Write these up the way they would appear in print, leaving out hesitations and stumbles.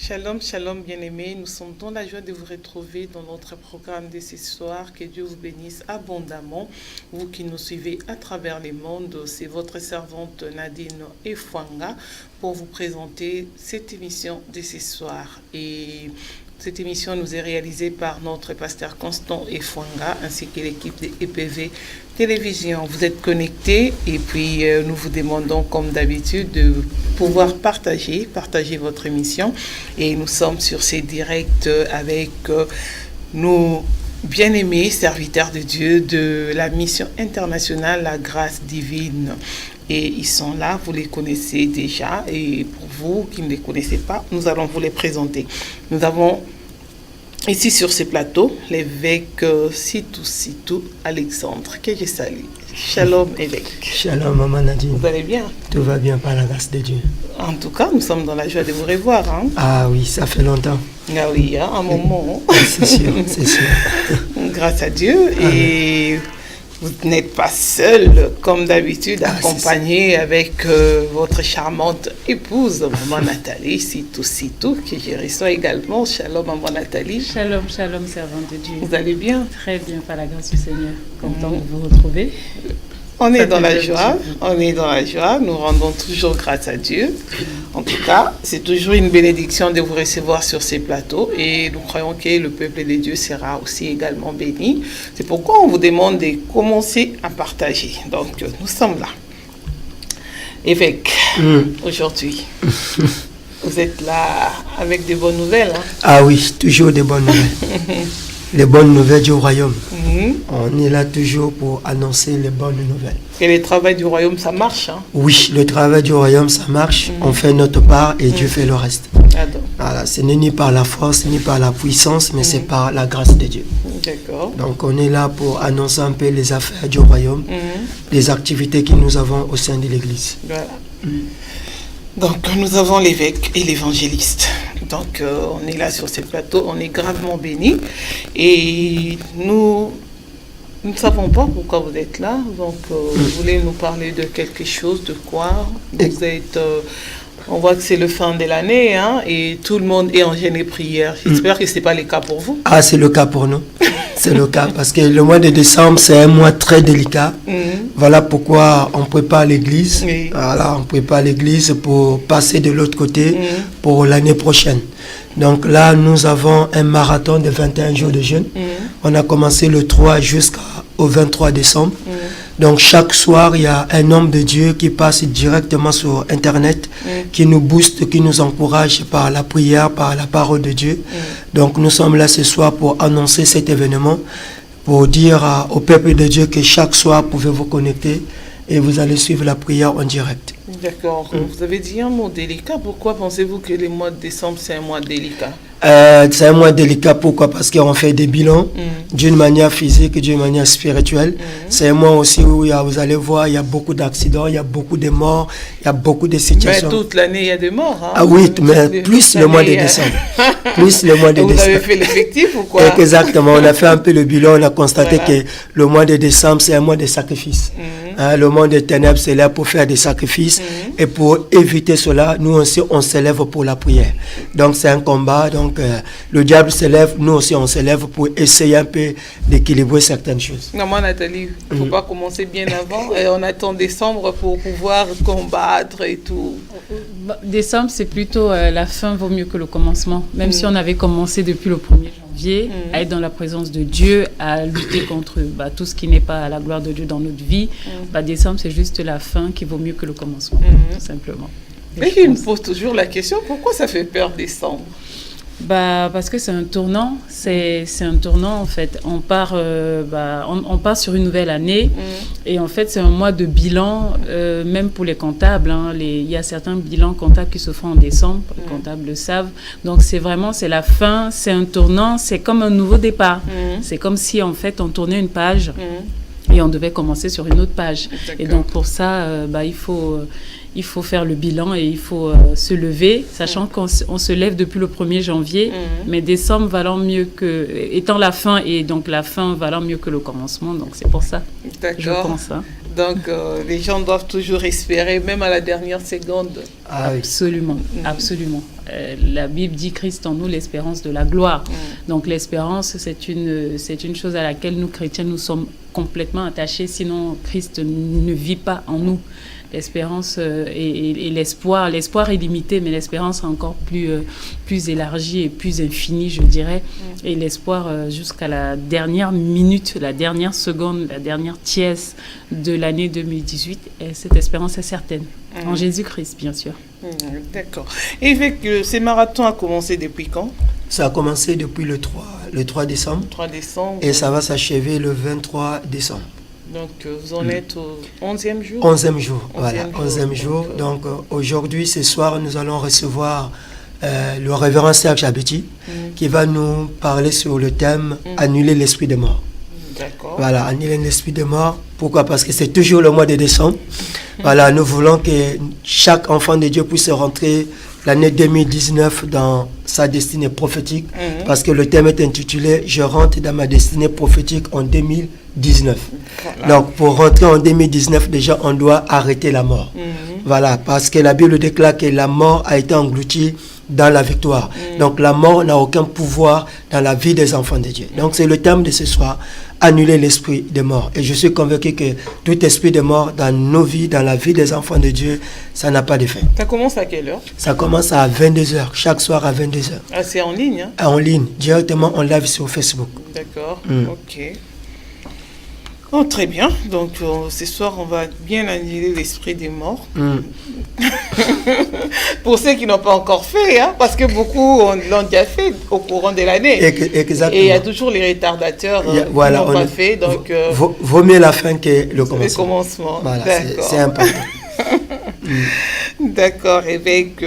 Shalom, shalom bien-aimés, nous sommes dans la joie de vous retrouver dans notre programme de ce soir. Que Dieu vous bénisse abondamment. Vous qui nous suivez à travers les mondes, c'est votre servante Nadine Efwanga pour vous présenter cette émission de ce soir. Et cette émission nous est réalisée par notre pasteur Constant Efwanga ainsi que l'équipe de EPV Télévision. Vous êtes connectés et puis nous vous demandons comme d'habitude de pouvoir partager votre émission. Et nous sommes sur ces directs avec nos bien-aimés serviteurs de Dieu de la mission internationale La Grâce Divine. Et ils sont là, vous les connaissez déjà. Et pour vous qui ne les connaissez pas, nous allons vous les présenter. Nous avons ici sur ce plateau l'évêque Sitou Alexandre, que je salue. Shalom évêque. Shalom maman Nadine. Vous allez bien? Tout va bien par la grâce de Dieu. En tout cas, nous sommes dans la joie de vous revoir. Hein? Ah oui, ça fait longtemps. Ah oui, hein, un moment. C'est sûr, c'est sûr. Grâce à Dieu. Et vous n'êtes pas seul, comme d'habitude, accompagné avec votre charmante épouse, maman Nathalie, Sitou, que je reçois également. Shalom, maman Nathalie. Shalom, shalom, servante de Dieu. Vous allez bien? Très bien, par la grâce du Seigneur. Content de vous retrouver. On est dans la joie, nous rendons toujours grâce à Dieu. En tout cas, c'est toujours une bénédiction de vous recevoir sur ces plateaux et nous croyons que le peuple de Dieu sera aussi également béni. C'est pourquoi on vous demande de commencer à partager. Donc, nous sommes là. Évêque, aujourd'hui, vous êtes là avec des bonnes nouvelles. Hein? Ah oui, toujours des bonnes nouvelles. Les bonnes nouvelles du royaume. On est là toujours pour annoncer les bonnes nouvelles. Et le travail du royaume, ça marche, hein? Oui, le travail du royaume, ça marche. On fait notre part et Dieu fait le reste. Voilà, ce n'est ni par la force, ni par la puissance, mais c'est par la grâce de Dieu. D'accord. Donc on est là pour annoncer un peu les affaires du royaume, les activités que nous avons au sein de l'Église. Voilà. Donc nous avons l'évêque et l'évangéliste. Donc on est là sur ce plateau, on est gravement bénis. Et nous ne savons pas pourquoi vous êtes là. Donc vous voulez nous parler de quelque chose, de quoi? Vous êtes... on voit que c'est le fin de l'année, hein, et tout le monde est en jeûne et prière. J'espère que ce n'est pas le cas pour vous. Ah, c'est le cas pour nous. C'est le cas, parce que le mois de décembre, c'est un mois très délicat. Voilà pourquoi on prépare l'église. Oui. Voilà, on prépare l'église pour passer de l'autre côté pour l'année prochaine. Donc là, nous avons un marathon de 21 jours de jeûne. On a commencé le 3 jusqu'au 23 décembre. Donc chaque soir, il y a un homme de Dieu qui passe directement sur Internet, qui nous booste, qui nous encourage par la prière, par la parole de Dieu. Donc nous sommes là ce soir pour annoncer cet événement, pour dire au peuple de Dieu que chaque soir, vous pouvez vous connecter et vous allez suivre la prière en direct. D'accord. Vous avez dit un mot délicat. Pourquoi pensez-vous que le mois de décembre, c'est un mois délicat? C'est un mois délicat. Pourquoi? Parce qu'on fait des bilans d'une manière physique et d'une manière spirituelle. C'est un mois aussi où vous allez voir, il y a beaucoup d'accidents, il y a beaucoup de morts, il y a beaucoup de situations. Mais toute l'année, il y a des morts. Hein? Ah oui, mais plus le mois de décembre. Plus le mois de décembre. Vous avez fait l'effectif ou quoi? Exactement. On a fait un peu le bilan. On a constaté que le mois de décembre, c'est un mois de sacrifice. Le monde des ténèbres, c'est là pour faire des sacrifices. Et pour éviter cela, nous aussi, on s'élève pour la prière. Donc, c'est un combat. Donc, le diable s'élève, nous aussi, on s'élève pour essayer un peu d'équilibrer certaines choses. Non, moi, Nathalie, il ne faut pas commencer bien avant. Et on attend décembre pour pouvoir combattre et tout. Décembre, c'est plutôt la fin vaut mieux que le commencement. Même si on avait commencé depuis le 1er janvier à être dans la présence de Dieu, à lutter contre tout ce qui n'est pas à la gloire de Dieu dans notre vie, décembre, c'est juste la fin qui vaut mieux que le commencement, tout simplement. Mais je me pose toujours la question, pourquoi ça fait peur décembre? Parce que c'est un tournant, c'est un tournant en fait. On part sur une nouvelle année et en fait c'est un mois de bilan, même pour les comptables. Il y a certains bilans comptables qui se font en décembre, les comptables le savent. Donc c'est la fin, c'est un tournant, c'est comme un nouveau départ. C'est comme si en fait on tournait une page et on devait commencer sur une autre page. D'accord. Et donc pour ça, il faut faire le bilan et il faut se lever, sachant qu'on se lève depuis le 1er janvier, mais décembre valant mieux étant la fin, et donc la fin valant mieux que le commencement, donc c'est pour ça. D'accord. Je pense. Donc, les gens doivent toujours espérer, même à la dernière seconde. Ah oui. Absolument, absolument. La Bible dit Christ en nous, l'espérance de la gloire. Donc l'espérance, c'est une chose à laquelle nous, chrétiens, nous sommes complètement attachés. Sinon, Christ ne vit pas en nous. L'espérance et l'espoir. L'espoir est limité, mais l'espérance est encore plus élargie et plus infinie, je dirais. Et l'espoir jusqu'à la dernière minute, la dernière seconde, la dernière tiers de l'année 2018. Et cette espérance est certaine. En Jésus-Christ, bien sûr. D'accord. Et avec ces marathons a commencé depuis quand? Ça a commencé depuis le 3 décembre. 3 décembre. Et ça va s'achever le 23 décembre. Donc, vous en êtes au 11e jour? 11e jour, voilà, 11e jour. Donc, aujourd'hui, ce soir, nous allons recevoir le révérend Serge Abeti qui va nous parler sur le thème « Annuler l'esprit de mort ». D'accord. Voilà, annuler l'esprit de mort. Pourquoi? Parce que c'est toujours le mois de décembre. Voilà, nous voulons que chaque enfant de Dieu puisse rentrer l'année 2019 dans sa destinée prophétique. Parce que le thème est intitulé « Je rentre dans ma destinée prophétique en 2019 ». Voilà. Donc, pour rentrer en 2019, déjà, on doit arrêter la mort. Voilà, parce que la Bible déclare que la mort a été engloutie dans la victoire. Donc, la mort n'a aucun pouvoir dans la vie des enfants de Dieu. Donc, c'est le thème de ce soir, annuler l'esprit de mort. Et je suis convaincu que tout esprit de mort dans nos vies, dans la vie des enfants de Dieu, ça n'a pas d'effet. Ça commence à quelle heure? Ça commence à 22h, chaque soir à 22h. Ah, c'est en ligne, hein? En ligne, directement en live sur Facebook. D'accord, ok. Oh, très bien. Donc, ce soir, on va bien annuler l'esprit des morts. Pour ceux qui n'ont pas encore fait, hein, parce que beaucoup l'ont déjà fait au courant de l'année. Exactement. Et il y a toujours les retardateurs qui n'ont pas fait. Donc, vaut mieux la fin que le commencement. Le commencement. Voilà, c'est important. D'accord, évêque.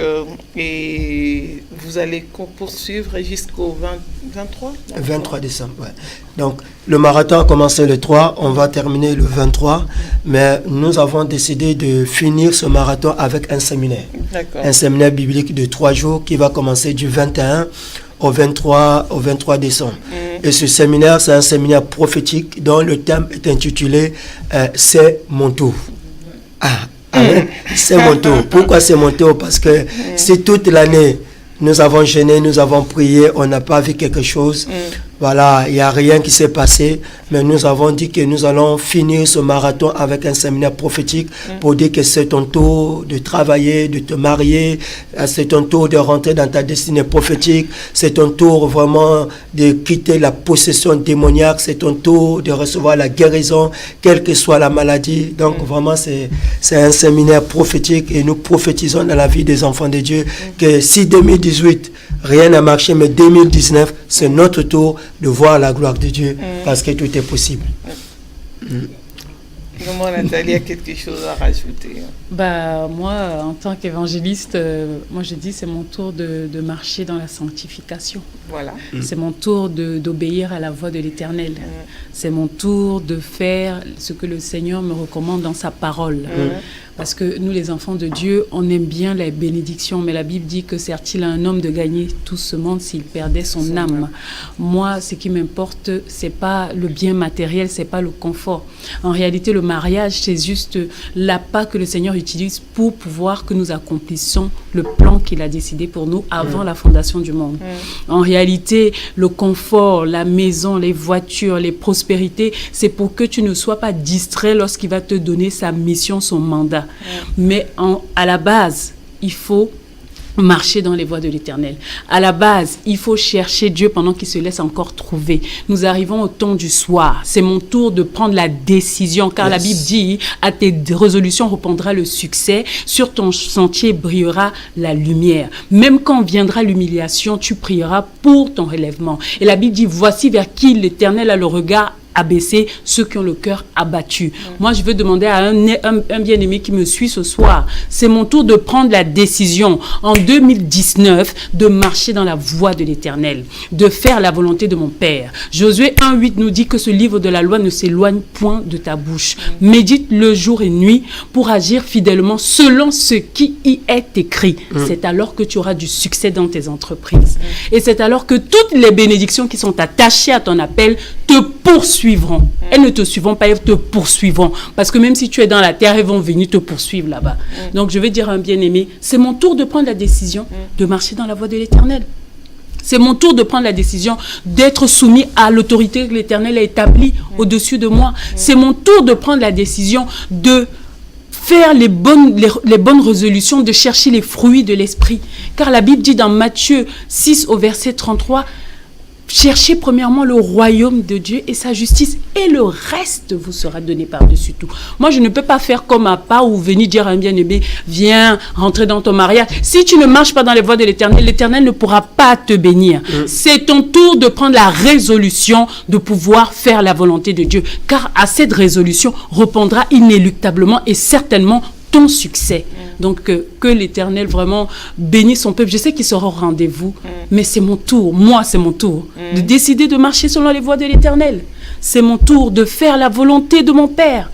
Et vous allez poursuivre jusqu'au 23 décembre, ouais. Donc, le marathon a commencé le 3, on va terminer le 23, mais nous avons décidé de finir ce marathon avec un séminaire. D'accord. Un séminaire biblique de 3 jours qui va commencer du 21 au 23 décembre. Et ce séminaire, c'est un séminaire prophétique dont le thème est intitulé « C'est mon tour ». C'est mon tour. Pourquoi c'est mon tour? Parce que si toute l'année, nous avons jeûné, nous avons prié, on n'a pas vu quelque chose. Voilà, il n'y a rien qui s'est passé, mais nous avons dit que nous allons finir ce marathon avec un séminaire prophétique pour dire que c'est ton tour de travailler, de te marier, c'est ton tour de rentrer dans ta destinée prophétique, c'est ton tour vraiment de quitter la possession démoniaque, c'est ton tour de recevoir la guérison, quelle que soit la maladie. Donc vraiment, c'est un séminaire prophétique et nous prophétisons dans la vie des enfants de Dieu que si 2018, rien n'a marché, mais 2019, c'est notre tour de voir la gloire de Dieu parce que tout est possible. Comment Nathalie a quelque chose à rajouter? Moi, en tant qu'évangéliste, moi je dis c'est mon tour de marcher dans la sanctification. Voilà. C'est mon tour d'obéir à la voix de l'Éternel. C'est mon tour de faire ce que le Seigneur me recommande dans sa parole. Parce que nous, les enfants de Dieu, on aime bien les bénédictions, mais la Bible dit que sert-il à un homme de gagner tout ce monde s'il perdait son âme? Moi, ce qui m'importe, c'est pas le bien matériel, c'est pas le confort. En réalité, le mariage, c'est juste l'appât que le Seigneur utilise pour pouvoir que nous accomplissions le plan qu'il a décidé pour nous avant la fondation du monde. En réalité, le confort, la maison, les voitures, les prospérités, c'est pour que tu ne sois pas distrait lorsqu'il va te donner sa mission, son mandat. Mais à la base, il faut marcher dans les voies de l'Éternel. À la base, il faut chercher Dieu pendant qu'il se laisse encore trouver. Nous arrivons au temps du soir. C'est mon tour de prendre la décision, car la Bible dit, à tes résolutions répondra le succès, sur ton sentier brillera la lumière. Même quand viendra l'humiliation, tu prieras pour ton relèvement. Et la Bible dit, voici vers qui l'Éternel a le regard abaisser ceux qui ont le cœur abattu. Moi, je veux demander à un bien-aimé qui me suit ce soir, c'est mon tour de prendre la décision en 2019 de marcher dans la voie de l'Éternel, de faire la volonté de mon Père. Josué 1:8 nous dit que ce livre de la loi ne s'éloigne point de ta bouche. Médite le jour et nuit pour agir fidèlement selon ce qui y est écrit. C'est alors que tu auras du succès dans tes entreprises. Et c'est alors que toutes les bénédictions qui sont attachées à ton appel te poursuivront. Elles ne te suivront pas, elles te poursuivront. Parce que même si tu es dans la terre, elles vont venir te poursuivre là-bas. Donc je vais dire à un bien-aimé, c'est mon tour de prendre la décision de marcher dans la voie de l'Éternel. C'est mon tour de prendre la décision d'être soumis à l'autorité que l'Éternel a établie au-dessus de moi. C'est mon tour de prendre la décision de faire les bonnes résolutions, de chercher les fruits de l'esprit. Car la Bible dit dans Matthieu 6 au verset 33, cherchez premièrement le royaume de Dieu et sa justice, et le reste vous sera donné par-dessus tout. Moi, je ne peux pas faire comme à pas ou venir dire à un bien-aimé, viens rentrer dans ton mariage. Si tu ne marches pas dans les voies de l'Éternel, l'Éternel ne pourra pas te bénir. C'est ton tour de prendre la résolution de pouvoir faire la volonté de Dieu. Car à cette résolution répondra inéluctablement et certainement ton succès. Donc que l'Éternel vraiment bénisse son peuple. Je sais qu'il sera au rendez-vous, mais c'est mon tour, moi c'est mon tour de décider de marcher selon les voies de l'Éternel. C'est mon tour de faire la volonté de mon Père.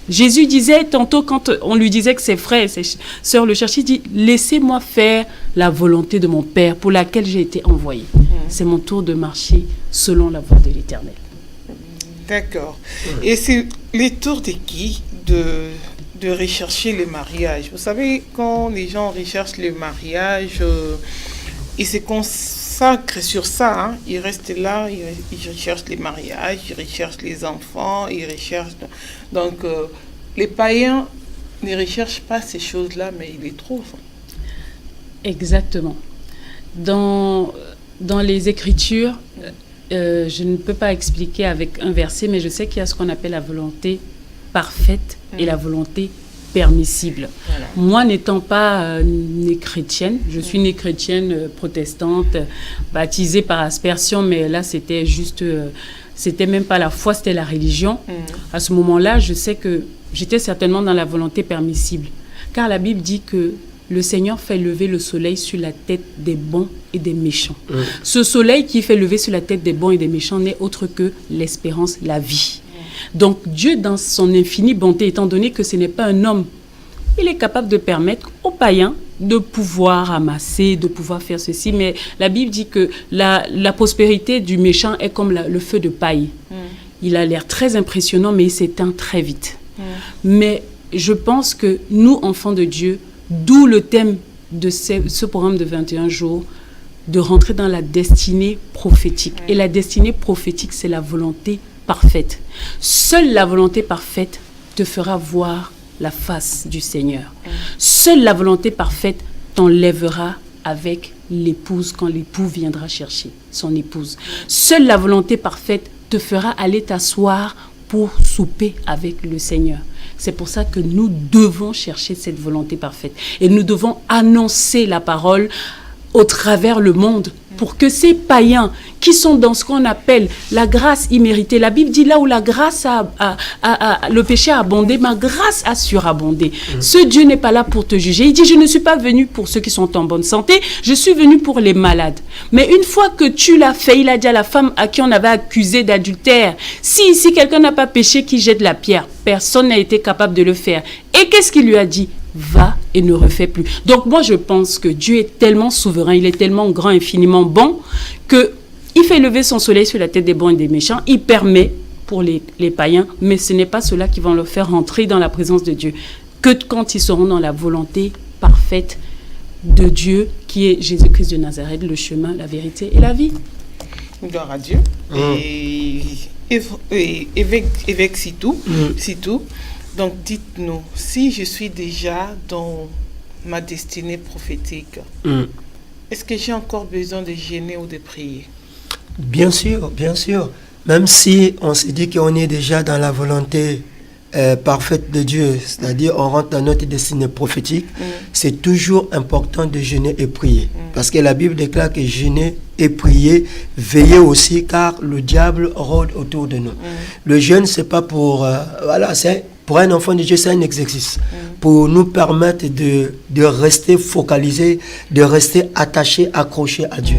Jésus disait tantôt, quand on lui disait que ses frères et ses sœurs le cherchaient, il dit, laissez-moi faire la volonté de mon Père pour laquelle j'ai été envoyé. C'est mon tour de marcher selon la voie de l'Éternel. D'accord. Et c'est les tours de qui de rechercher le mariage. Vous savez, quand les gens recherchent le mariage, ils se consacrent sur ça. Hein. Ils restent là, ils recherchent les mariages, ils recherchent les enfants, ils recherchent... Donc, les païens ne recherchent pas ces choses-là, mais ils les trouvent. Exactement. Dans les Écritures, je ne peux pas expliquer avec un verset, mais je sais qu'il y a ce qu'on appelle la volonté parfaite et la volonté permissible. Voilà. Moi, n'étant pas née chrétienne, je suis née chrétienne protestante, baptisée par aspersion, mais là, c'était juste... c'était même pas la foi, c'était la religion. À ce moment-là, je sais que j'étais certainement dans la volonté permissible. Car la Bible dit que le Seigneur fait lever le soleil sur la tête des bons et des méchants. Ce soleil qui fait lever sur la tête des bons et des méchants n'est autre que l'espérance, la vie. Donc Dieu, dans son infinie bonté, étant donné que ce n'est pas un homme, il est capable de permettre aux païens de pouvoir amasser, de pouvoir faire ceci. Mais la Bible dit que la prospérité du méchant est comme le feu de paille. Il a l'air très impressionnant, mais il s'éteint très vite. Mais je pense que nous, enfants de Dieu, d'où le thème de ce programme de 21 jours, de rentrer dans la destinée prophétique. Et la destinée prophétique, c'est la volonté parfaite. Seule la volonté parfaite te fera voir la face du Seigneur. Seule la volonté parfaite t'enlèvera avec l'épouse quand l'époux viendra chercher son épouse. Seule la volonté parfaite te fera aller t'asseoir pour souper avec le Seigneur. C'est pour ça que nous devons chercher cette volonté parfaite. Et nous devons annoncer la parole au travers le monde pour que ces païens qui sont dans ce qu'on appelle la grâce imméritée, la Bible dit là où la grâce le péché a abondé, ma grâce a surabondé. Ce Dieu n'est pas là pour te juger. Il dit, je ne suis pas venu pour ceux qui sont en bonne santé, je suis venu pour les malades. Mais une fois que tu l'as fait, il a dit à la femme à qui on avait accusé d'adultère, si ici quelqu'un n'a pas péché, qu'il jette la pierre. Personne n'a été capable de le faire. Et qu'est-ce qu'il lui a dit? Va et ne refais plus. Donc moi je pense que Dieu est tellement souverain, il est tellement grand, infiniment bon, qu'il fait lever son soleil sur la tête des bons et des méchants, il permet pour les païens, mais ce n'est pas cela qui va leur faire rentrer dans la présence de Dieu, que quand ils seront dans la volonté parfaite de Dieu, qui est Jésus-Christ de Nazareth, le chemin, la vérité et la vie. Gloire à Dieu. Et avec Sitou, donc dites-nous, si je suis déjà dans ma destinée prophétique, est-ce que j'ai encore besoin de jeûner ou de prier? Bien sûr, bien sûr. Même si on se dit qu'on est déjà dans la volonté parfaite de Dieu, c'est-à-dire on rentre dans notre destinée prophétique, c'est toujours important de jeûner et prier. Parce que la Bible déclare que jeûner et prier, veiller aussi, car le diable rôde autour de nous. Le jeûne, c'est pas pour... voilà, c'est pour un enfant de Dieu, c'est un exercice pour nous permettre de rester focalisés, de rester attachés, accrochés à Dieu.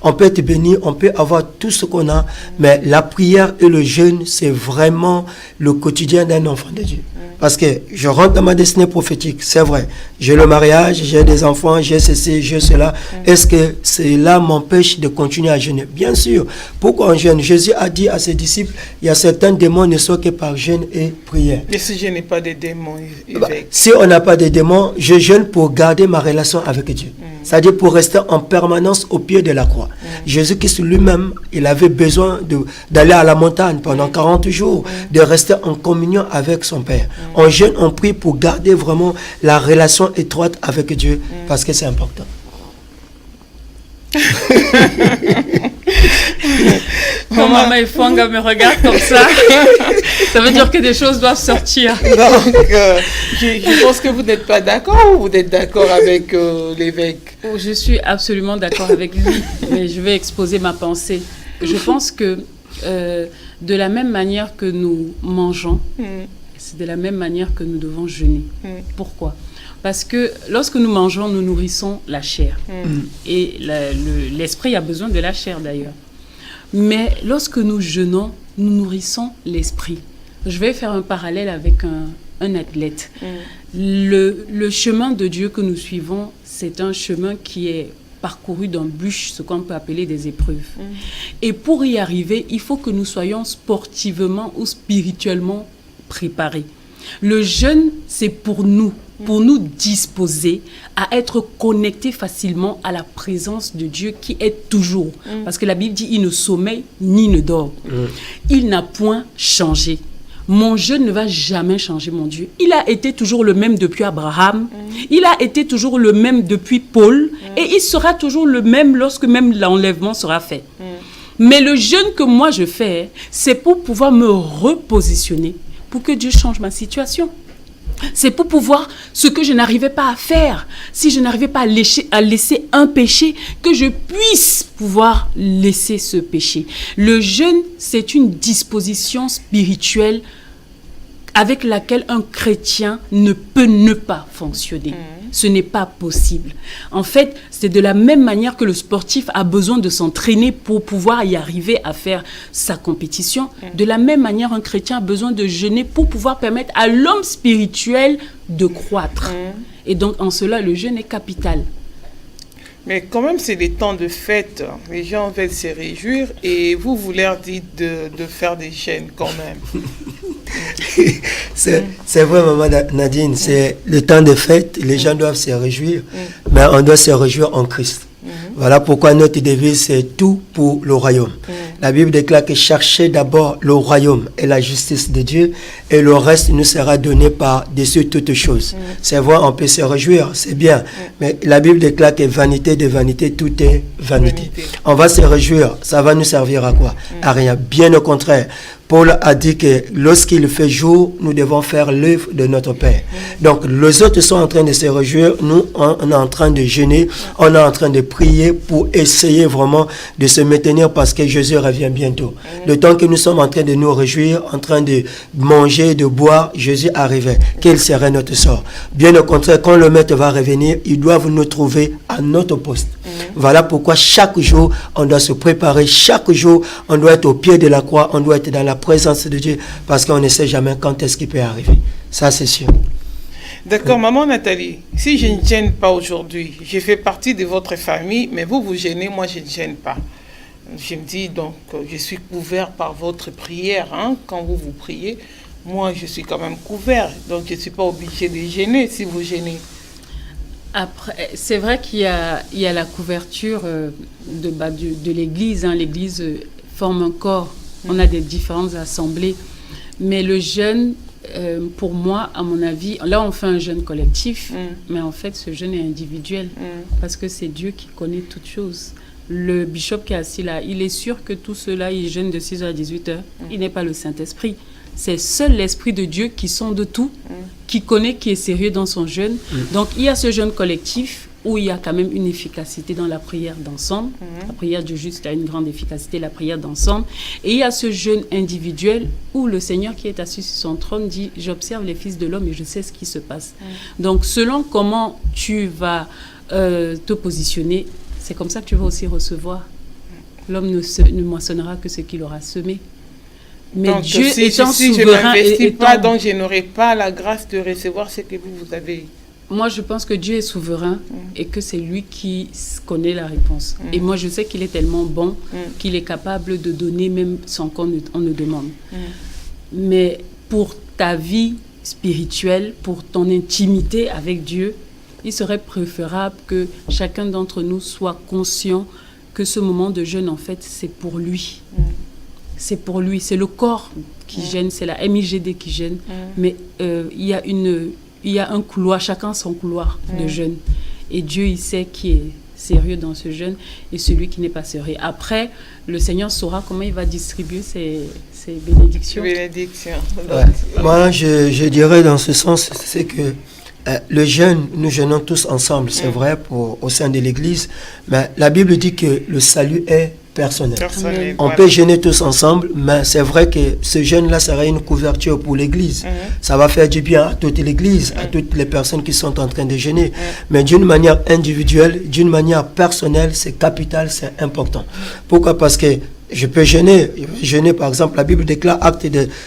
On peut être béni, on peut avoir tout ce qu'on a, mais la prière et le jeûne, c'est vraiment le quotidien d'un enfant de Dieu. Parce que je rentre dans ma destinée prophétique, c'est vrai. J'ai le mariage, j'ai des enfants, j'ai ceci, j'ai cela. Est-ce que cela m'empêche de continuer à jeûner? Bien sûr. Pourquoi on jeûne? Jésus a dit à ses disciples, il y a certains démons ne sont que par jeûne et prière. Et si je n'ai pas de démons, si on n'a pas de démons, je jeûne pour garder ma relation avec Dieu. C'est-à-dire pour rester en permanence au pied de la croix. Jésus-Christ lui-même, il avait besoin d'aller à la montagne pendant 40 jours, de rester en communion avec son Père. On jeûne, on prie pour garder vraiment la relation étroite avec Dieu, parce que c'est important. Maman Ifwanga me regarde comme ça. Ça veut dire que des choses doivent sortir. Donc, je pense que vous n'êtes pas d'accord ou vous êtes d'accord avec l'évêque? Je suis absolument d'accord avec lui, mais je vais exposer ma pensée. Je pense que de la même manière que nous mangeons, c'est de la même manière que nous devons jeûner. Pourquoi? Parce que lorsque nous mangeons, nous nourrissons la chair. Et l'esprit a besoin de la chair d'ailleurs. Mais lorsque nous jeûnons, nous nourrissons l'esprit. Je vais faire un parallèle avec un athlète. Le chemin de Dieu que nous suivons, c'est un chemin qui est parcouru d'embûches, ce qu'on peut appeler des épreuves. Et pour y arriver, il faut que nous soyons sportivement ou spirituellement préparés. Le jeûne, c'est pour nous disposer à être connectés facilement à la présence de Dieu qui est toujours. Parce que la Bible dit, il ne sommeille ni ne dort. Il n'a point changé. Mon jeûne ne va jamais changer, mon Dieu. Il a été toujours le même depuis Abraham. Il a été toujours le même depuis Paul. Et il sera toujours le même lorsque même l'enlèvement sera fait. Mais le jeûne que moi je fais, c'est pour pouvoir me repositionner, pour que Dieu change ma situation. C'est pour pouvoir, ce que je n'arrivais pas à faire, si je n'arrivais pas à laisser un péché, que je puisse pouvoir laisser ce péché. Le jeûne, c'est une disposition spirituelle avec laquelle un chrétien ne peut ne pas fonctionner. Ce n'est pas possible. En fait, c'est de la même manière que le sportif a besoin de s'entraîner pour pouvoir y arriver à faire sa compétition. De la même manière, un chrétien a besoin de jeûner pour pouvoir permettre à l'homme spirituel de croître. Et donc, en cela, le jeûne est capital. Mais quand même, c'est des temps de fête. Les gens veulent se réjouir et vous leur dites de faire des jeûnes quand même. C'est vrai, maman Nadine, c'est le temps de fête, les gens doivent se réjouir, mais on doit se réjouir en Christ. Voilà pourquoi notre devise, c'est tout pour le royaume. La Bible déclare que cherchez d'abord le royaume et la justice de Dieu, et le reste nous sera donné par-dessus toutes choses. C'est vrai, on peut se réjouir, c'est bien, mais la Bible déclare que vanité de vanité, tout est vanité. On va se réjouir, ça va nous servir à quoi? À rien, bien au contraire. Paul a dit que lorsqu'il fait jour, nous devons faire l'œuvre de notre Père. Donc, les autres sont en train de se réjouir. Nous, on est en train de jeûner. On est en train de prier pour essayer vraiment de se maintenir parce que Jésus revient bientôt. Le temps que nous sommes en train de nous réjouir, en train de manger, de boire, Jésus arrivait. Quel serait notre sort? Bien au contraire, quand le Maître va revenir, ils doivent nous trouver à notre poste. Voilà pourquoi chaque jour, on doit se préparer. Chaque jour, on doit être au pied de la croix. On doit être dans la présence de Dieu parce qu'on ne sait jamais quand est-ce qu'il peut arriver. Ça, c'est sûr. D'accord, maman Nathalie, si je ne gêne pas aujourd'hui, je fais partie de votre famille, mais vous gênez, moi je ne gêne pas. Je me dis donc, je suis couvert par votre prière. Quand vous priez, moi je suis quand même couvert. Donc je ne suis pas obligé de gêner si vous gênez. Après, c'est vrai qu'il y a la couverture de l'Église. L'Église forme un corps. On a des différentes assemblées. Mais le jeûne, pour moi, à mon avis, là on fait un jeûne collectif, mais en fait ce jeûne est individuel. Parce que c'est Dieu qui connaît toutes choses. Le bishop qui est assis là, il est sûr que tout cela, il jeûne de 6h à 18h. Il n'est pas le Saint-Esprit. C'est seul l'Esprit de Dieu qui sonde tout, qui connaît, qui est sérieux dans son jeûne. Donc il y a ce jeûne collectif où il y a quand même une efficacité dans la prière d'ensemble. La prière du juste a une grande efficacité, la prière d'ensemble. Et il y a ce jeûne individuel où le Seigneur qui est assis sur son trône dit « J'observe les fils de l'homme et je sais ce qui se passe. » Donc, selon comment tu vas te positionner, c'est comme ça que tu vas aussi recevoir. L'homme ne moissonnera que ce qu'il aura semé. Mais donc, Dieu si étant je ne souverain m'investis pas, donc je n'aurai pas la grâce de recevoir ce que vous avez. Moi, je pense que Dieu est souverain et que c'est lui qui connaît la réponse. Et moi, je sais qu'il est tellement bon qu'il est capable de donner même sans qu'on ne demande. Mais pour ta vie spirituelle, pour ton intimité avec Dieu, il serait préférable que chacun d'entre nous soit conscient que ce moment de jeûne, en fait, c'est pour lui. C'est pour lui. C'est le corps qui gêne, c'est la MIGD qui gêne. Mais il y a un couloir, chacun son couloir de jeûne. Et Dieu, il sait qui est sérieux dans ce jeûne et celui qui n'est pas sérieux. Après, le Seigneur saura comment il va distribuer ses bénédictions. Bénédiction. Ouais. Moi, je dirais dans ce sens, c'est que le jeûne, nous jeûnons tous ensemble, c'est vrai, au sein de l'Église, mais la Bible dit que le salut est personnel. On peut jeûner tous ensemble, mais c'est vrai que ce jeûne-là serait une couverture pour l'Église. Ça va faire du bien à toute l'Église, à toutes les personnes qui sont en train de jeûner. Mais d'une manière individuelle, d'une manière personnelle, c'est capital, c'est important. Pourquoi? Parce que je peux jeûner. Jeûner, par exemple, la Bible déclare, Actes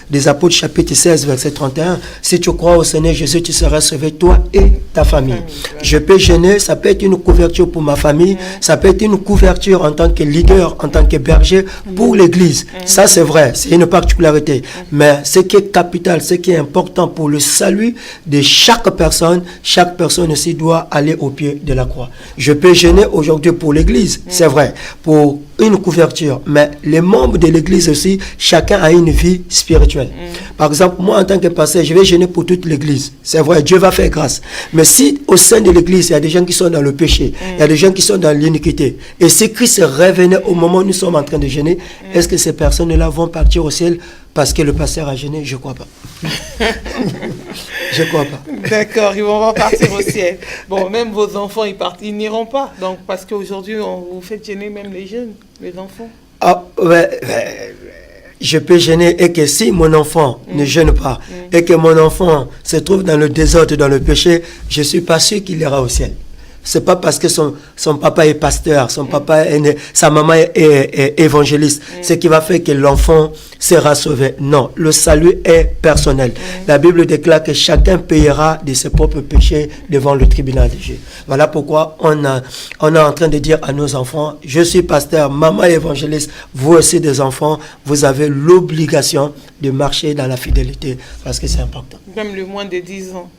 des Apôtres, chapitre 16, verset 31, si tu crois au Seigneur Jésus, tu seras sauvé, toi et ta famille. Je peux jeûner, ça peut être une couverture pour ma famille, ça peut être une couverture en tant que leader, en tant que berger pour l'Église. Ça, c'est vrai, c'est une particularité. Mais ce qui est capital, ce qui est important pour le salut de chaque personne aussi doit aller au pied de la croix. Je peux jeûner aujourd'hui pour l'Église, c'est vrai, pour une couverture, mais les membres de l'Église aussi, chacun a une vie spirituelle. Par exemple, moi en tant que pasteur, je vais jeûner pour toute l'Église. C'est vrai, Dieu va faire grâce. Mais si au sein de l'Église, il y a des gens qui sont dans le péché, il y a des gens qui sont dans l'iniquité, et si Christ revenait au moment où nous sommes en train de jeûner, est-ce que ces personnes-là vont partir au ciel parce que le pasteur a jeûné? Je ne crois pas. Je ne crois pas. D'accord, ils vont partir au ciel. Bon, même vos enfants, ils n'iront pas. Donc, parce qu'aujourd'hui, vous faites jeûner même les jeunes, les enfants. Ah, ouais, je peux jeûner et que si mon enfant ne jeûne pas et que mon enfant se trouve dans le désordre, dans le péché, je ne suis pas sûr qu'il ira au ciel. C'est pas parce que son papa est pasteur, son papa est sa maman est évangéliste, ce qui va faire que l'enfant sera sauvé. Non, le salut est personnel. La Bible déclare que chacun payera de ses propres péchés devant le tribunal de Dieu. Voilà pourquoi on est en train de dire à nos enfants, je suis pasteur, maman est évangéliste, vous aussi des enfants, vous avez l'obligation de marcher dans la fidélité parce que c'est important. Même le moins de 10 ans,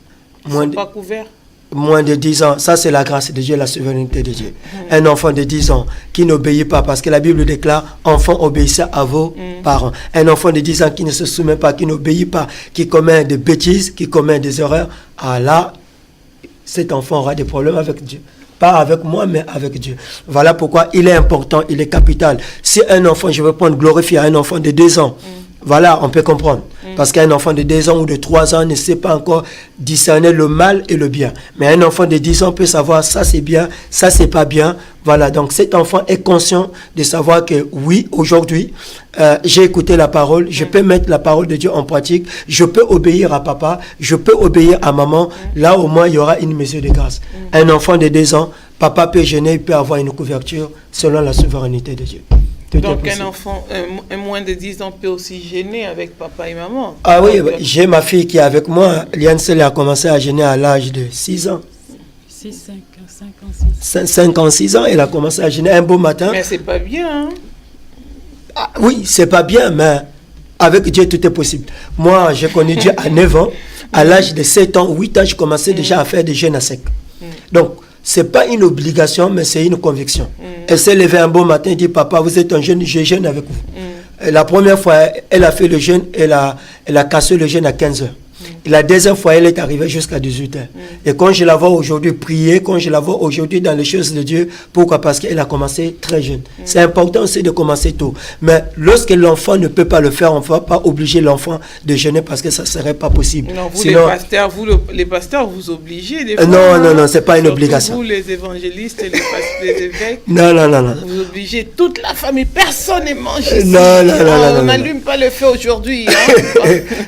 ils ne sont pas couverts. Moins de 10 ans, ça c'est la grâce de Dieu, la souveraineté de Dieu. Un enfant de 10 ans qui n'obéit pas, parce que la Bible déclare, enfant obéissez à vos parents. Un enfant de 10 ans qui ne se soumet pas, qui n'obéit pas, qui commet des bêtises, qui commet des erreurs, là, cet enfant aura des problèmes avec Dieu. Pas avec moi, mais avec Dieu. Voilà pourquoi il est important, il est capital. Si un enfant, je veux prendre glorifier un enfant de 2 ans, voilà, on peut comprendre. Parce qu'un enfant de 2 ans ou de 3 ans ne sait pas encore discerner le mal et le bien. Mais un enfant de 10 ans peut savoir ça c'est bien, ça c'est pas bien. Voilà, donc cet enfant est conscient de savoir que oui, aujourd'hui, j'ai écouté la parole, je peux mettre la parole de Dieu en pratique, je peux obéir à papa, je peux obéir à maman. Là au moins il y aura une mesure de grâce. Un enfant de 2 ans, papa peut jeûner, il peut avoir une couverture selon la souveraineté de Dieu. Donc un enfant, un moins de 10 ans peut aussi jeûner avec papa et maman. Ah oui, j'ai ma fille qui est avec moi. Liansel a commencé à jeûner à l'âge de 6 ans. 5 ans, 6 ans, elle a commencé à jeûner un beau matin. Mais c'est pas bien, hein? Ah, oui, c'est pas bien, mais avec Dieu, tout est possible. Moi, j'ai connu Dieu à 9 ans. À l'âge de 7 ans, 8 ans, je commençais déjà à faire des jeûnes à sec. Donc, ce n'est pas une obligation, mais c'est une conviction. Elle s'est levée un beau matin et dit, papa, vous êtes un jeune, je jeûne avec vous. La première fois, elle a fait le jeûne, elle a cassé le jeûne à 15 heures. La deuxième fois, elle est arrivée jusqu'à 18h. Et quand je la vois aujourd'hui prier, quand je la vois aujourd'hui dans les choses de Dieu, pourquoi? Parce qu'elle a commencé très jeune. C'est important aussi de commencer tôt. Mais lorsque l'enfant ne peut pas le faire, on ne va pas obliger l'enfant de jeûner parce que ça ne serait pas possible. Non, vous, Sinon, les pasteurs, vous obligez des fois. Non, c'est pas une obligation. Vous, les évangélistes, les évêques, non. vous obligez toute la famille, personne n'est mangé. Non. On n'allume pas le feu aujourd'hui.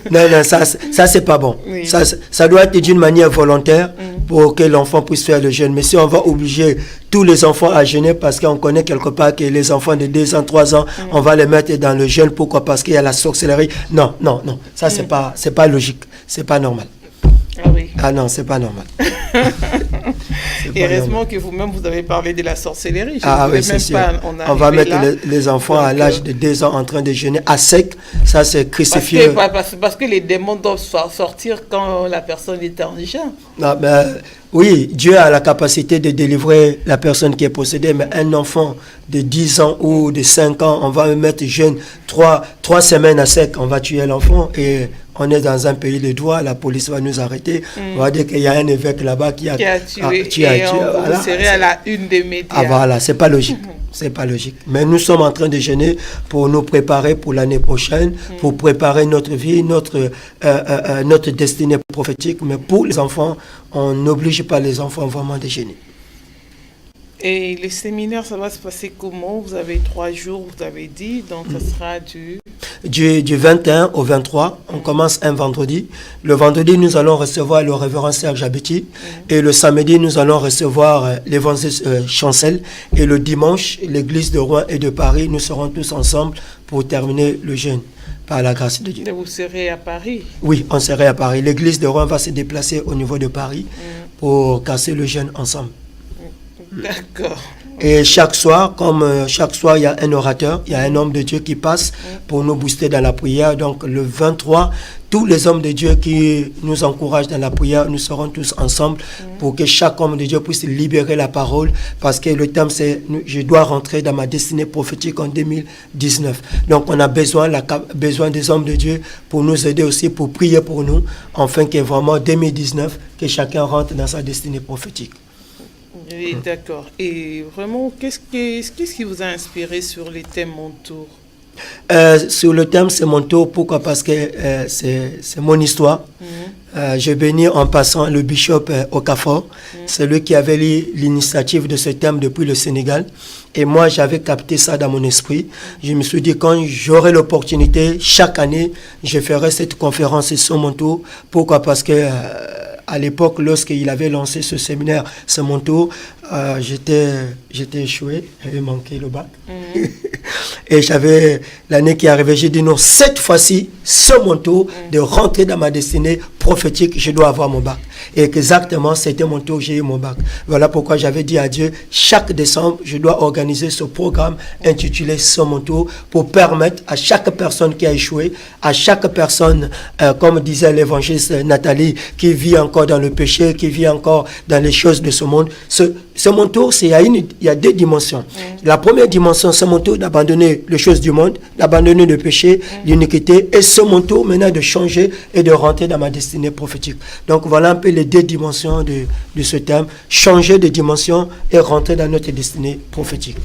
Non, ça c'est pas bon. Oui. Ça doit être d'une manière volontaire pour que l'enfant puisse faire le jeûne. Mais si on va obliger tous les enfants à jeûner parce qu'on connaît quelque part que les enfants de 2 ans, 3 ans, on va les mettre dans le jeûne, pourquoi? Parce qu'il y a la sorcellerie. Non. Ça c'est pas logique. C'est pas normal. Ah oui. Ah non, c'est pas normal. Et heureusement que vous-même, vous avez parlé de la sorcellerie. Oui, c'est sûr. On va mettre les enfants à l'âge de 2 ans en train de jeûner à sec. Ça, c'est crucifié. Parce que les démons doivent sortir quand la personne est en jeûne. Non, oui, Dieu a la capacité de délivrer la personne qui est possédée, mais un enfant de 10 ans ou de 5 ans, on va le mettre jeune 3 semaines à sec, on va tuer l'enfant et on est dans un pays de droit, la police va nous arrêter, on va dire qu'il y a un évêque là-bas qui a tué. Vous serez à la une des médias. Ah voilà, c'est pas logique. C'est pas logique. Mais nous sommes en train de jeûner pour nous préparer pour l'année prochaine, pour préparer notre vie, notre destinée prophétique. Mais pour les enfants, on n'oblige pas les enfants vraiment de jeûner. Et les séminaires, ça va se passer comment? Vous avez 3 jours, vous avez dit, donc ça sera du 21 au 23, on commence un vendredi. Le vendredi, nous allons recevoir le révérend Serge Abeti. Et le samedi, nous allons recevoir l'évangéliste Chancel. Et le dimanche, l'église de Rouen et de Paris, nous serons tous ensemble pour terminer le jeûne, par la grâce de Dieu. Et vous serez à Paris? Oui, on serait à Paris. L'église de Rouen va se déplacer au niveau de Paris pour casser le jeûne ensemble. D'accord. Et chaque soir, il y a un orateur, il y a un homme de Dieu qui passe pour nous booster dans la prière. Donc le 23, tous les hommes de Dieu qui nous encouragent dans la prière, nous serons tous ensemble pour que chaque homme de Dieu puisse libérer la parole. Parce que le thème c'est « Je dois rentrer dans ma destinée prophétique en 2019 ». Donc on a besoin des hommes de Dieu pour nous aider aussi, pour prier pour nous, afin que vraiment 2019, que chacun rentre dans sa destinée prophétique. Oui, d'accord. Et vraiment, qu'est-ce qui vous a inspiré sur les thèmes Mon Tour? Sur le thème, c'est mon tour. Pourquoi? Parce que c'est mon histoire. J'ai béni en passant le bishop Okafor. C'est lui qui avait l'initiative de ce thème depuis le Sénégal. Et moi, j'avais capté ça dans mon esprit. Je me suis dit, quand j'aurai l'opportunité, chaque année, je ferai cette conférence sur mon tour. Pourquoi? Parce que à l'époque, lorsqu'il avait lancé ce séminaire, c'est mon tour, j'étais échoué, j'avais manqué le bac. Et j'avais, l'année qui est arrivée, j'ai dit non, cette fois-ci, c'est mon tour de rentrer dans ma destinée prophétique, je dois avoir mon bac. Et exactement, c'était mon tour, j'ai eu mon bac. Voilà pourquoi j'avais dit à Dieu, chaque décembre, je dois organiser ce programme intitulé C'est mon tour pour permettre à chaque personne qui a échoué, à chaque personne, comme disait l'évangéliste Nathalie, qui vit encore dans le péché, qui vit encore dans les choses de ce monde. C'est mon tour, il y a 2 dimensions. La première dimension, c'est mon tour d'abandonner les choses du monde, d'abandonner le péché, l'iniquité, et c'est mon tour maintenant de changer et de rentrer dans ma destinée prophétique. Donc voilà un peu les 2 dimensions de ce thème, changer de dimension et rentrer dans notre destinée prophétique.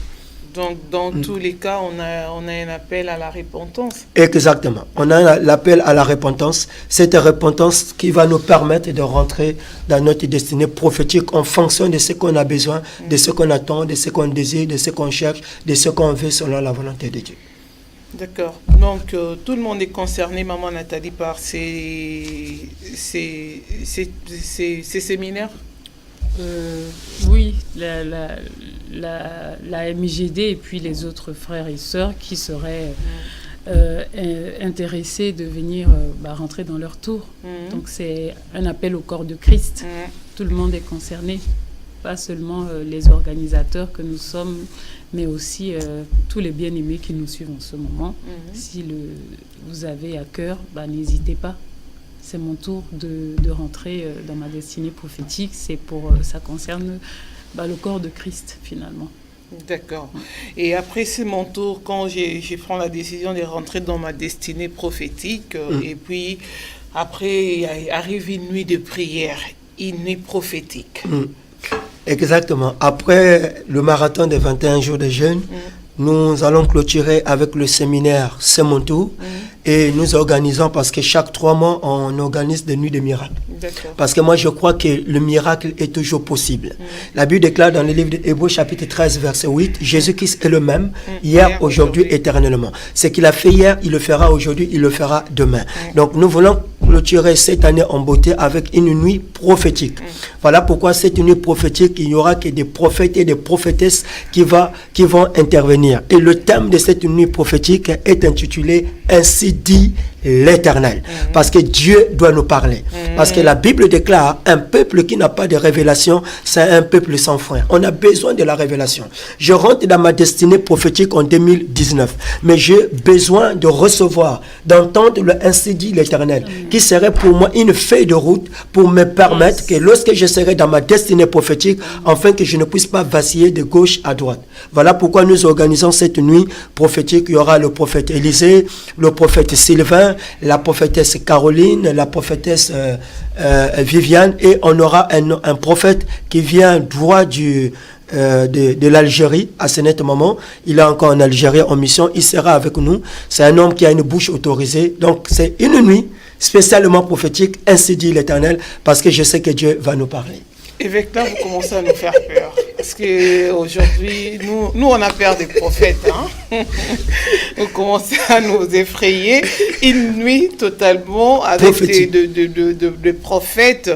Donc, dans tous les cas, on a un appel à la repentance. Exactement. On a l'appel à la repentance. Cette repentance qui va nous permettre de rentrer dans notre destinée prophétique en fonction de ce qu'on a besoin, de ce qu'on attend, de ce qu'on désire, de ce qu'on cherche, de ce qu'on veut selon la volonté de Dieu. D'accord. Donc, tout le monde est concerné, Maman Nathalie, par ces séminaires? Oui, la MIGD et puis les autres frères et sœurs qui seraient intéressés de venir rentrer dans leur tour. Donc c'est un appel au corps de Christ. Tout le monde est concerné, pas seulement les organisateurs que nous sommes, mais aussi tous les bien-aimés qui nous suivent en ce moment. Si vous avez à cœur, n'hésitez pas. C'est mon tour de rentrer dans ma destinée prophétique. Ça concerne le corps de Christ, finalement. D'accord. Et après, c'est mon tour quand j'ai pris la décision de rentrer dans ma destinée prophétique. Et puis, après, arrive une nuit de prière, une nuit prophétique. Exactement. Après le marathon des 21 jours de jeûne, nous allons clôturer avec le séminaire C'est mon tour. Et nous organisons, parce que chaque 3 mois, on organise des nuits de miracles. Parce que moi, je crois que le miracle est toujours possible. La Bible déclare dans le livre d'Hébreux, chapitre 13, verset 8, Jésus-Christ est le même, hier, aujourd'hui, éternellement. Ce qu'il a fait hier, il le fera aujourd'hui, il le fera demain. Donc, nous voulons clôturer cette année en beauté avec une nuit prophétique. Voilà pourquoi cette nuit prophétique, il n'y aura que des prophètes et des prophétesses qui vont intervenir. Et le thème de cette nuit prophétique est intitulé « Ainsi dit l'Éternel ». Parce que Dieu doit nous parler. Parce que la Bible déclare, un peuple qui n'a pas de révélation, c'est un peuple sans frein. On a besoin de la révélation. Je rentre dans ma destinée prophétique en 2019, mais j'ai besoin de recevoir, d'entendre le Ainsi dit l'Éternel, qui serait pour moi une feuille de route pour me permettre que lorsque je serai dans ma destinée prophétique, afin que je ne puisse pas vaciller de gauche à droite. Voilà pourquoi nous organisons cette nuit prophétique. Il y aura le prophète Élisée, le prophète Sylvain, la prophétesse Caroline, la prophétesse Viviane, et on aura un prophète qui vient droit de l'Algérie à ce net moment. Il est encore en Algérie en mission, il sera avec nous. C'est un homme qui a une bouche autorisée. Donc c'est une nuit spécialement prophétique, ainsi dit l'Éternel, parce que je sais que Dieu va nous parler. Et avec là, vous commencez à nous faire peur. Parce qu'aujourd'hui, nous, on a peur des prophètes. Hein? Vous commencez à nous effrayer. Une nuit totalement avec de prophètes.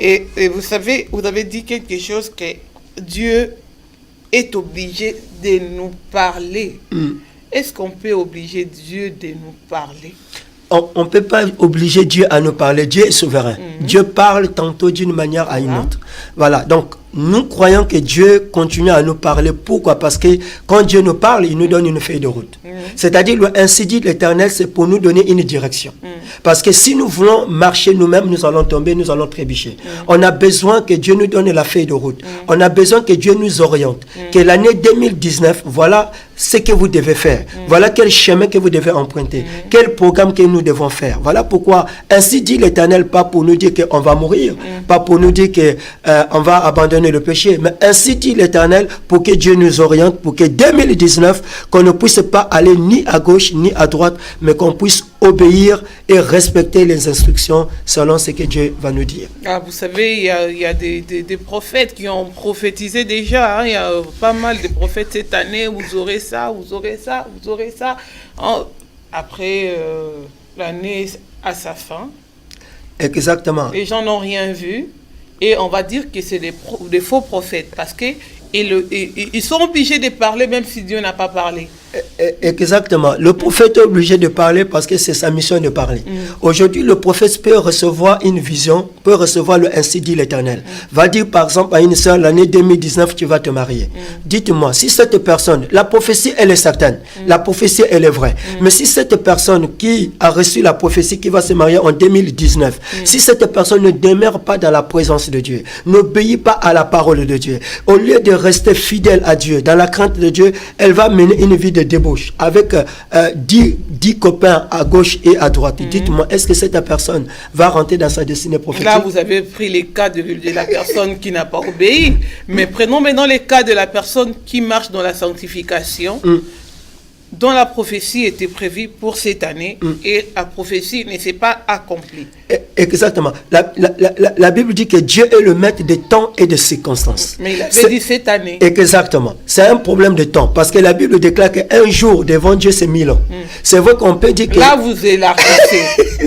Et vous savez, vous avez dit quelque chose que Dieu est obligé de nous parler. Est-ce qu'on peut obliger Dieu de nous parler? On ne peut pas obliger Dieu à nous parler. Dieu est souverain. Dieu parle tantôt d'une manière à une autre. Voilà. Donc, nous croyons que Dieu continue à nous parler. Pourquoi? Parce que quand Dieu nous parle, il nous donne une feuille de route. C'est-à-dire, ainsi dit l'Éternel, c'est pour nous donner une direction. Parce que si nous voulons marcher nous-mêmes, nous allons tomber, nous allons trébucher. On a besoin que Dieu nous donne la feuille de route. On a besoin que Dieu nous oriente. Que l'année 2019, voilà ce que vous devez faire. Voilà quel chemin que vous devez emprunter. Quel programme que nous devons faire. Voilà pourquoi, ainsi dit l'Éternel, pas pour nous dire qu'on va mourir, pas pour nous dire qu'on va abandonner le péché, mais ainsi dit l'Éternel, pour que Dieu nous oriente, pour que 2019, qu'on ne puisse pas aller ni à gauche ni à droite, mais qu'on puisse obéir et respecter les instructions selon ce que Dieu va nous dire. Ah, vous savez, il y a des prophètes qui ont prophétisé déjà. Hein. Il y a pas mal de prophètes cette année. Vous aurez ça, vous aurez ça, vous aurez ça. Après, l'année à sa fin. Exactement. Les gens n'ont rien vu. Et on va dire que c'est des faux prophètes. Parce qu'ils sont obligés de parler même si Dieu n'a pas parlé. Exactement. Le prophète est obligé de parler parce que c'est sa mission de parler. Aujourd'hui, le prophète peut recevoir une vision, peut recevoir le ainsi dit l'Éternel. Va dire par exemple à une sœur, l'année 2019, tu vas te marier. Dites-moi, si cette personne, la prophétie, elle est certaine. La prophétie, elle est vraie. Mais si cette personne qui a reçu la prophétie, qui va se marier en 2019, si cette personne ne demeure pas dans la présence de Dieu, n'obéit pas à la parole de Dieu, au lieu de rester fidèle à Dieu, dans la crainte de Dieu, elle va mener une vie de débauche avec 10 copains à gauche et à droite. Dites-moi, est-ce que cette personne va rentrer dans sa destinée prophétique? Là, vous avez pris les cas de la personne qui n'a pas obéi. Mais prenons maintenant les cas de la personne qui marche dans la sanctification, dont la prophétie était prévue pour cette année et la prophétie ne s'est pas accomplie. Exactement. La Bible dit que Dieu est le maître des temps et des circonstances. Mais il avait dit cette année. Exactement. C'est un problème de temps. Parce que la Bible déclare qu'un jour devant Dieu, c'est 1000 ans. C'est vrai qu'on peut dire que... Là, vous élargissez.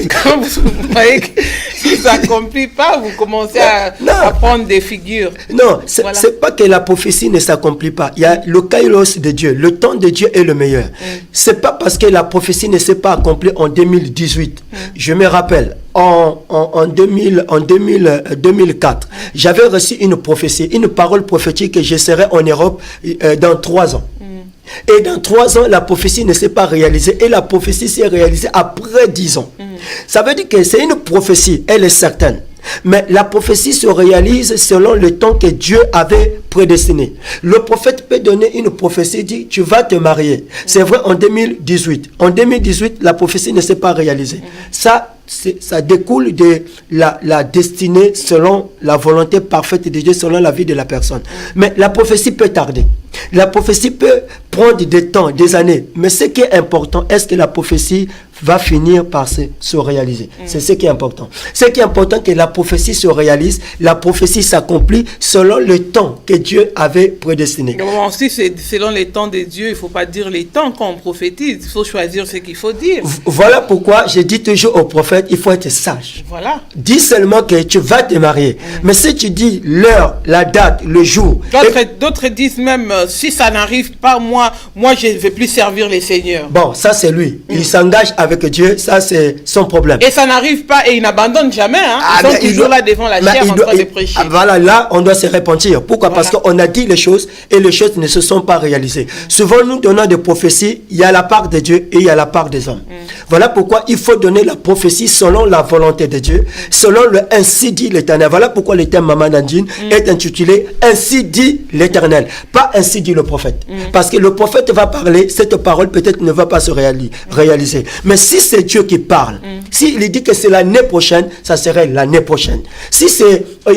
Quand vous voyez que si ça ne s'accomplit pas, vous commencez à prendre des figures. Non, c'est pas que la prophétie ne s'accomplit pas. Il y a le kairos de Dieu. Le temps de Dieu est le meilleur. C'est pas parce que la prophétie ne s'est pas accomplie en 2018. Je me rappelle, en 2004, j'avais reçu une prophétie, une parole prophétique que je serai en Europe dans 3 ans. Et dans 3 ans, la prophétie ne s'est pas réalisée. Et la prophétie s'est réalisée après 10 ans. Ça veut dire que c'est une prophétie, elle est certaine. Mais la prophétie se réalise selon le temps que Dieu avait prédestiné. Le prophète peut donner une prophétie, dit tu vas te marier. C'est vrai en 2018. En 2018, la prophétie ne s'est pas réalisée. Ça découle de la destinée selon la volonté parfaite de Dieu, selon la vie de la personne. Mais la prophétie peut tarder. La prophétie peut prendre des temps, des années. Mais ce qui est important, est-ce que la prophétie va finir par se réaliser? C'est ce qui est important. Ce qui est important, que la prophétie se réalise, la prophétie s'accomplit selon le temps que Dieu avait prédestiné. Bon, aussi, c'est selon les temps de Dieu. Il ne faut pas dire les temps quand on prophétise. Il faut choisir ce qu'il faut dire. Voilà pourquoi je dis toujours aux prophètes, il faut être sage. Voilà. Dis seulement que tu vas te marier. Mais si tu dis l'heure, la date, le jour... D'autres disent même, si ça n'arrive pas, moi je ne vais plus servir les seigneurs. Bon, ça c'est lui. Il s'engage avec Dieu, ça c'est son problème. Et ça n'arrive pas et il n'abandonne jamais. Ils sont toujours là devant la chair en train de prêcher. Voilà, là on doit se repentir. Pourquoi? Parce qu'on a dit les choses et les choses ne se sont pas réalisées. Souvent nous donnons des prophéties, il y a la part de Dieu et il y a la part des hommes. Voilà pourquoi il faut donner la prophétie selon la volonté de Dieu, selon le ainsi dit l'Éternel. Voilà pourquoi le thème Maman Nandine est intitulé ainsi dit l'Éternel, pas ainsi dit le prophète. Parce que le prophète va parler, cette parole peut-être ne va pas se réaliser. Mais si c'est Dieu qui parle, s'il dit que c'est l'année prochaine, ça serait l'année prochaine. Si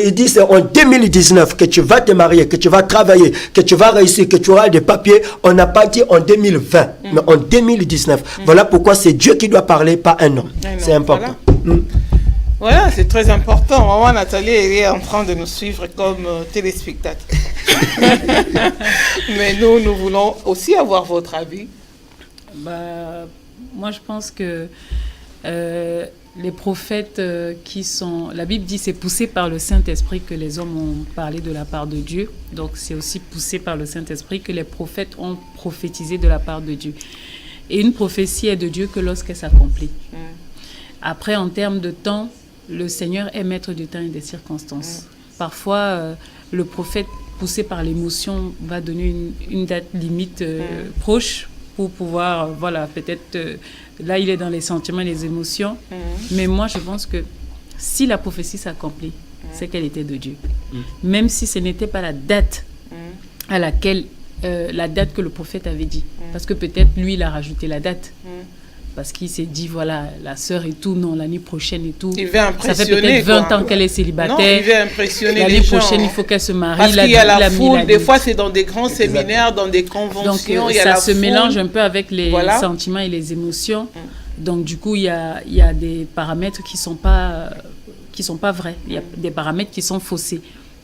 il dit c'est en 2019 que tu vas te marier, que tu vas travailler, que tu vas réussir, que tu auras des papiers, on n'a pas dit en 2020, mais en 2019. Voilà pourquoi c'est Dieu qui doit parler, pas un homme. C'est important. Voilà, c'est très important. Maman Nathalie, elle est en train de nous suivre comme téléspectateur. Mais nous voulons aussi avoir votre avis. Moi, je pense que les prophètes qui sont... La Bible dit c'est poussé par le Saint-Esprit que les hommes ont parlé de la part de Dieu. Donc, c'est aussi poussé par le Saint-Esprit que les prophètes ont prophétisé de la part de Dieu. Et une prophétie est de Dieu que lorsqu'elle s'accomplit. Après, en termes de temps, le Seigneur est maître du temps et des circonstances. Parfois, le prophète, poussé par l'émotion, va donner une date limite proche pour pouvoir, peut-être, là, il est dans les sentiments et les émotions. Mais moi, je pense que si la prophétie s'accomplit, c'est qu'elle était de Dieu. Même si ce n'était pas la date à laquelle, la date que le prophète avait dit. Parce que peut-être, lui, il a rajouté la date. Parce qu'il s'est dit, voilà, la sœur et tout, non, l'année prochaine et tout. Il veut impressionner. Ça fait peut-être 20 ans qu'elle est célibataire. Non, il veut impressionner l'année prochaine, il faut qu'elle se marie. Parce qu'il y a la foule, des fois, c'est dans des grands séminaires, dans des conventions. Donc, il y a ça la se foule. mélange un peu avec les sentiments et les émotions. Donc, du coup, il y a des paramètres qui sont pas vrais. Il y a des paramètres qui sont faussés.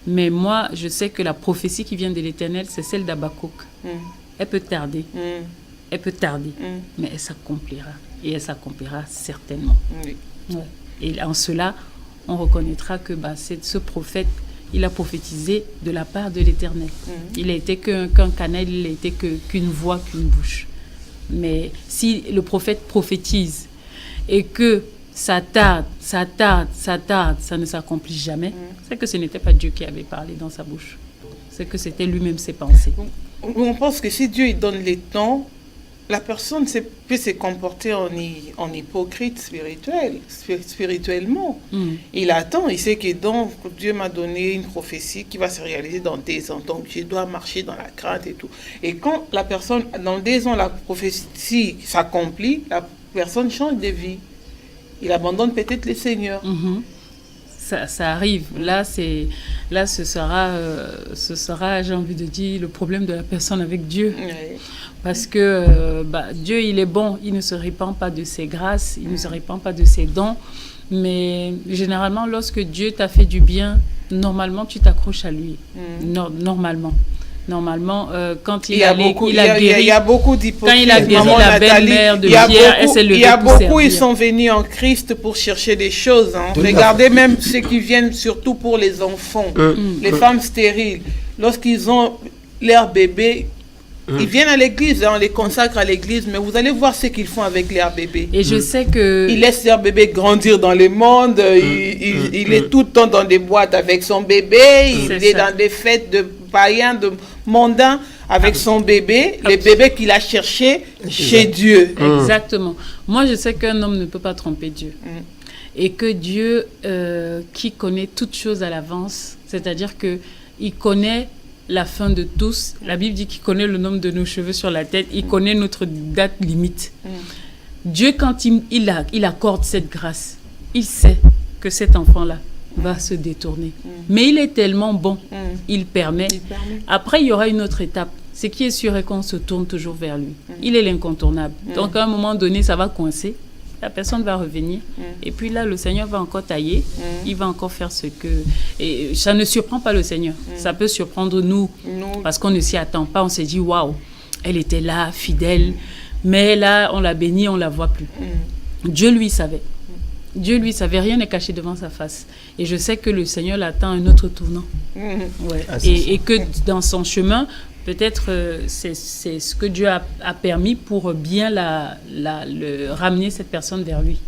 Mais moi, je sais que la prophétie qui vient de l'Éternel, c'est celle d'Habakkuk. Elle peut tarder. Elle peut tarder, mais elle s'accomplira. Et elle s'accomplira certainement. Oui. Ouais. Et en cela, on reconnaîtra que ce prophète, il a prophétisé de la part de l'Éternel. Il n'a été qu'un canal, il n'a été qu'une voix, qu'une bouche. Mais si le prophète prophétise et que ça tarde, ça ne s'accomplit jamais, c'est que ce n'était pas Dieu qui avait parlé dans sa bouche. C'est que c'était lui-même ses pensées. On pense que si Dieu il donne les temps, la personne peut se comporter en hypocrite spirituellement. Il attend, il sait que donc Dieu m'a donné une prophétie qui va se réaliser dans 10 ans. Donc je dois marcher dans la crainte et tout. Et quand la personne, dans 10 ans, la prophétie s'accomplit, la personne change de vie. Il abandonne peut-être le Seigneur. Ça arrive. Là, ce sera, j'ai envie de dire, le problème de la personne avec Dieu. Oui. Parce que Dieu, il est bon. Il ne se répand pas de ses grâces, il ne se répand pas de ses dons. Mais généralement, lorsque Dieu t'a fait du bien, normalement, tu t'accroches à lui. Normalement, quand il a beaucoup d'hypocrites. Quand il a guéri la belle-mère de Pierre, elle s'est levée. Il y a beaucoup, ils sont venus en Christ pour chercher des choses. Regardez même ceux qui viennent surtout pour les enfants, les femmes stériles. Lorsqu'ils ont leur bébé, ils viennent à l'église, on les consacre à l'église, mais vous allez voir ce qu'ils font avec leur bébé. Et je sais que... Ils laissent leur bébé grandir dans le monde, il est tout le temps dans des boîtes avec son bébé, il est dans des fêtes de païens, de mondains avec son bébé, le bébé qu'il a cherché chez Dieu. Exactement. Moi, je sais qu'un homme ne peut pas tromper Dieu. et que Dieu, qui connaît toutes choses à l'avance, c'est-à-dire qu'il connaît la fin de tous. La Bible dit qu'il connaît le nombre de nos cheveux sur la tête, il connaît notre date limite. Dieu, quand il accorde cette grâce, il sait que cet enfant-là va se détourner. Mais il est tellement bon, il permet. Après, il y aura une autre étape. Ce qui est sûr est qu'on se tourne toujours vers lui. Il est l'incontournable. Donc, à un moment donné, ça va coincer. La personne va revenir. Et puis là, le Seigneur va encore tailler. Il va encore faire ce que... Et ça ne surprend pas le Seigneur. Ça peut surprendre nous. Parce qu'on ne s'y attend pas. On se dit, waouh, elle était là, fidèle. Mais là, on l'a bénie, on ne la voit plus. Dieu, lui, savait. Dieu, lui, savait. Rien n'est caché devant sa face. Et je sais que le Seigneur l'attend à un autre tournant. Ouais. Et que dans son chemin... Peut-être c'est ce que Dieu a permis pour bien le ramener cette personne vers lui.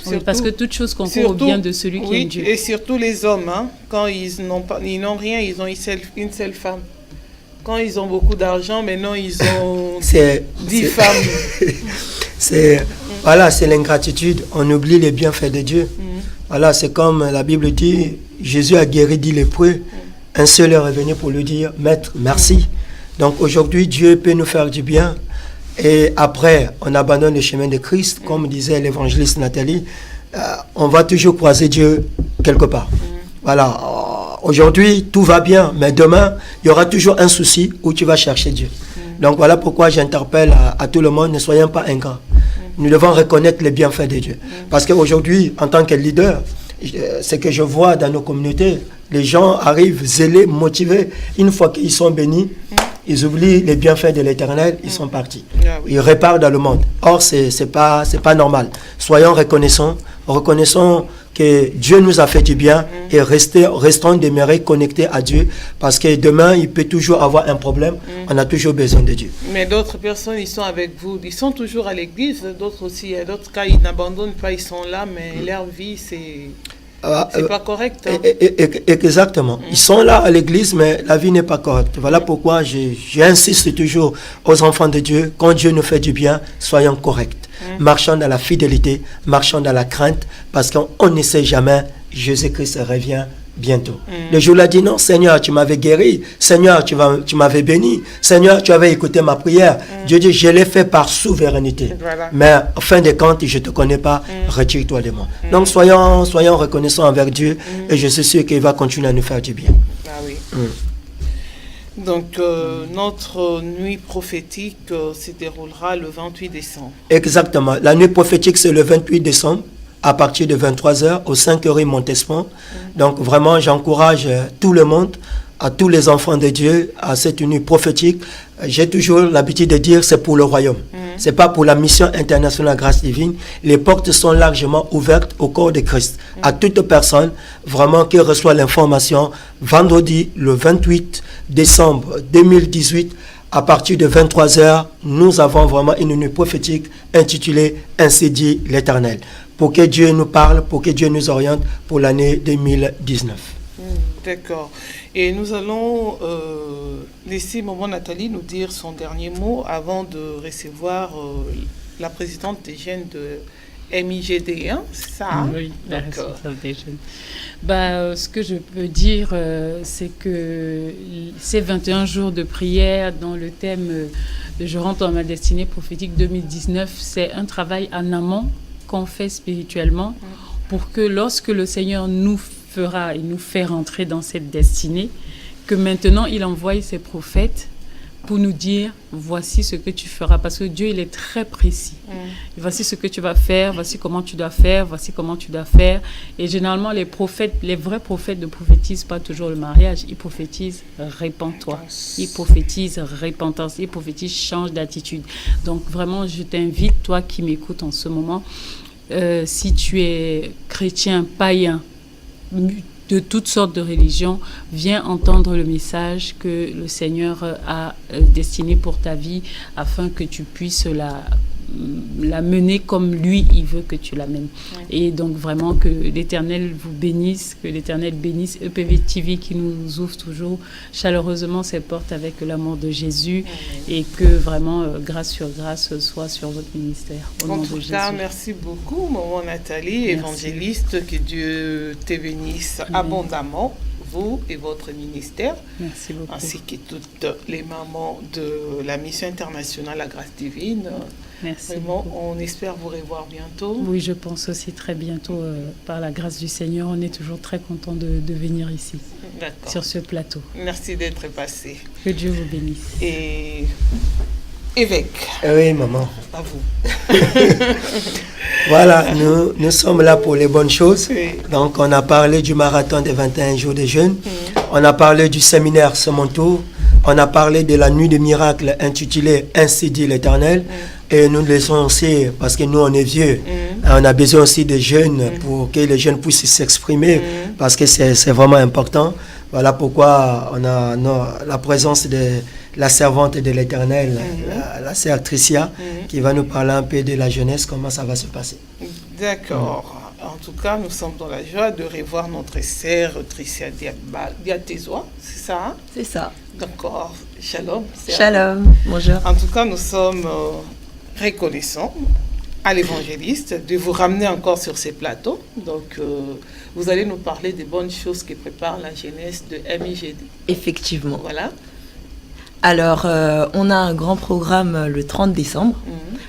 Oui, parce que toute chose concourt au bien de celui qui aime Dieu. Et surtout les hommes, hein, quand ils n'ont rien, ils ont une seule femme. Quand ils ont beaucoup d'argent, maintenant ils ont 10 femmes. Voilà, c'est l'ingratitude. On oublie les bienfaits de Dieu. Voilà, c'est comme la Bible dit, Jésus a guéri 10 lépreux. Un seul est revenu pour lui dire, Maître, merci. Donc aujourd'hui, Dieu peut nous faire du bien. Et après, on abandonne le chemin de Christ. Comme disait l'évangéliste Nathalie, on va toujours croiser Dieu quelque part. Voilà. Aujourd'hui, tout va bien. Mais demain, il y aura toujours un souci où tu vas chercher Dieu. Donc voilà pourquoi j'interpelle à tout le monde, ne soyons pas ingrats. Nous devons reconnaître les bienfaits de Dieu. Parce qu'aujourd'hui, en tant que leader, ce que je vois dans nos communautés, les gens arrivent zélés, motivés. Une fois qu'ils sont bénis, ils oublient les bienfaits de l'Éternel, ils sont partis. Ils repartent dans le monde. Or, c'est pas normal. Soyons reconnaissants que Dieu nous a fait du bien et restons demeurés connectés à Dieu parce que demain, il peut toujours avoir un problème. On a toujours besoin de Dieu. Mais d'autres personnes, ils sont avec vous. Ils sont toujours à l'église. D'autres aussi. D'autres cas, ils n'abandonnent pas. Ils sont là, mais leur vie, c'est pas correct. Hein? Exactement. Ils sont là à l'église, mais la vie n'est pas correcte. Voilà pourquoi j'insiste toujours aux enfants de Dieu. Quand Dieu nous fait du bien, soyons corrects. Marchons dans la fidélité, marchons dans la crainte, parce qu'on ne sait jamais, Jésus-Christ revient bientôt. Le jour-là dit non, Seigneur, tu m'avais guéri, Seigneur, tu m'avais béni, Seigneur, tu avais écouté ma prière. Dieu dit, je l'ai fait par souveraineté. Voilà. Mais en fin de compte, je ne te connais pas, retire-toi de moi. Donc soyons reconnaissants envers Dieu et je suis sûr qu'il va continuer à nous faire du bien. Ah oui. Donc, notre nuit prophétique se déroulera le 28 décembre. Exactement. La nuit prophétique, c'est le 28 décembre, à partir de 23h, au 5 rue Montespan. Donc, vraiment, j'encourage tout le monde, à tous les enfants de Dieu, à cette nuit prophétique. J'ai toujours l'habitude de dire, c'est pour le royaume. C'est pas pour la mission internationale grâce divine. Les portes sont largement ouvertes au corps de Christ. À toute personne, vraiment, qui reçoit l'information, vendredi, le 28 décembre 2018, à partir de 23h, nous avons vraiment une nuit prophétique intitulée « Ainsi dit l'Éternel ». Pour que Dieu nous parle, pour que Dieu nous oriente pour l'année 2019. D'accord. Et nous allons laisser Maman Nathalie nous dire son dernier mot avant de recevoir la présidente des jeunes de MIGD, hein, c'est ça? Oui, la responsable des jeunes. Ce que je peux dire, c'est que ces 21 jours de prière dans le thème de Je rentre dans ma destinée prophétique 2019, c'est un travail en amont qu'on fait spirituellement pour que lorsque le Seigneur nous fera et nous fait rentrer dans cette destinée, que maintenant il envoie ses prophètes pour nous dire voici ce que tu feras, parce que Dieu il est très précis. Voici ce que tu vas faire, voici comment tu dois faire, voici comment tu dois faire. Et généralement les prophètes, les vrais prophètes ne prophétisent pas toujours le mariage, ils prophétisent répands-toi, ils prophétisent repentance, ils prophétisent change d'attitude. Donc vraiment je t'invite, toi qui m'écoutes en ce moment, si tu es chrétien, païen, de toutes sortes de religions, viens entendre le message que le Seigneur a destiné pour ta vie afin que tu puisses la mener comme lui, il veut que tu l'amènes. Ouais. Et donc vraiment que l'Éternel vous bénisse, que l'Éternel bénisse EPV TV qui nous ouvre toujours chaleureusement ses portes avec l'amour de Jésus et que vraiment grâce sur grâce soit sur votre ministère. Au nom de Jésus. En tout cas, merci beaucoup, maman Nathalie, évangéliste, que Dieu te bénisse abondamment. Vous et votre ministère, merci beaucoup. Ainsi que toutes les mamans de la mission internationale La Grâce Divine. Merci. Vraiment, on espère vous revoir bientôt. Oui, je pense aussi très bientôt, par la grâce du Seigneur. On est toujours très content de venir ici, sur ce plateau. Merci d'être passé. Que Dieu vous bénisse. Et évêque. Oui, maman. À vous. Voilà, nous sommes là pour les bonnes choses. Oui. Donc, on a parlé du marathon des 21 jours de jeûne. On a parlé du séminaire C'est mon tour. On a parlé de la nuit de miracles intitulée Ainsi dit l'Éternel. Et nous le laissons aussi, parce que nous, on est vieux. On a besoin aussi des jeunes pour que les jeunes puissent s'exprimer, parce que c'est vraiment important. Voilà pourquoi on a la présence de la servante de l'Éternel, la sœur Tricia, qui va nous parler un peu de la jeunesse, comment ça va se passer. D'accord. En tout cas, nous sommes dans la joie de revoir notre sœur Tricia Diatezoa, c'est ça, hein? C'est ça. D'accord. Shalom. Shalom. Bonjour. En tout cas, nous sommes reconnaissants à l'évangéliste de vous ramener encore sur ces plateaux. Donc, vous allez nous parler des bonnes choses qui préparent la jeunesse de MIGD. Effectivement. Voilà. Alors, on a un grand programme le 30 décembre.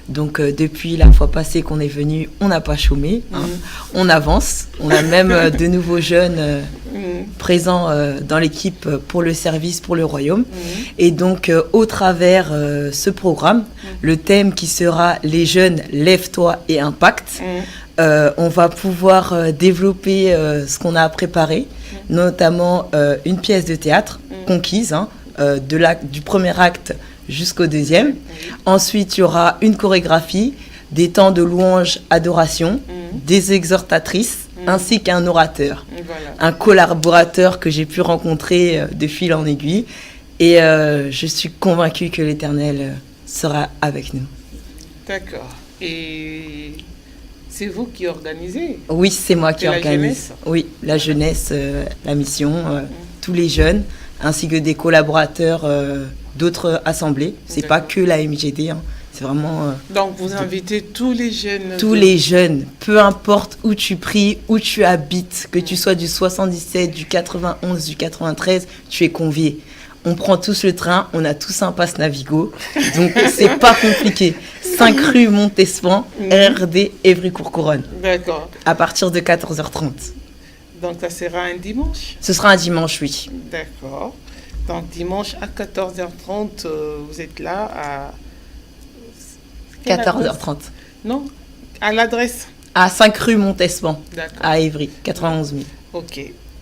Donc, depuis la fois passée qu'on est venu, on n'a pas chômé. Hein. On avance. On a même de nouveaux jeunes présents dans l'équipe pour le service pour le royaume. Et donc, au travers ce programme, le thème qui sera « Les jeunes, lève-toi et impact », on va pouvoir développer ce qu'on a préparé, notamment une pièce de théâtre conquise, hein, du premier acte jusqu'au deuxième. Ensuite, il y aura une chorégraphie, des temps de louange, adoration, des exhortatrices, ainsi qu'un orateur, un collaborateur que j'ai pu rencontrer de fil en aiguille. Et je suis convaincue que l'Éternel sera avec nous. D'accord. Et c'est vous qui organisez? Oui, c'est moi qui organise. Jeunesse? Oui, la jeunesse, la mission, tous les jeunes, ainsi que des collaborateurs d'autres assemblées. C'est pas que la MIGD, hein. C'est vraiment... Donc, vous invitez tous les jeunes? Tous les jeunes, peu importe où tu pries, où tu habites, que tu sois du 77, du 91, du 93, tu es convié. On prend tous le train, on a tous un pass Navigo, donc c'est pas compliqué. 5 rue Montespan, RD, Évry-Courcouronne. D'accord. À partir de 14h30. Donc, ça sera un dimanche? Ce sera un dimanche, oui. D'accord. Donc, dimanche à 14h30, vous êtes là à... 14h30. Non, à l'adresse? À 5 rue Montespan, d'accord, à Évry, 91 000. Ok.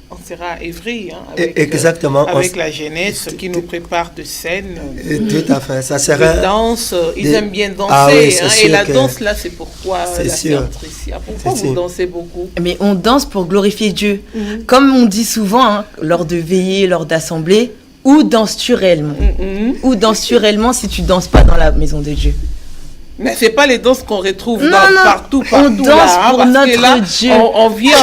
On sera à Évry, hein, exactement. Avec la jeunesse qui nous prépare de scène. Tout à fait. Ça sera... De danse, ils aiment bien danser. Ah oui, hein, et la danse, là, c'est pourquoi la sœur Tricia. Pourquoi vous dansez beaucoup? Mais on danse pour glorifier Dieu. Comme on dit souvent, hein, lors de veillées, lors d'assemblées, où danses-tu réellement? Où danses-tu réellement si tu ne danses pas dans la maison de Dieu? Mais ce n'est pas les danses qu'on retrouve partout. On danse là, pour notre Dieu. On vient...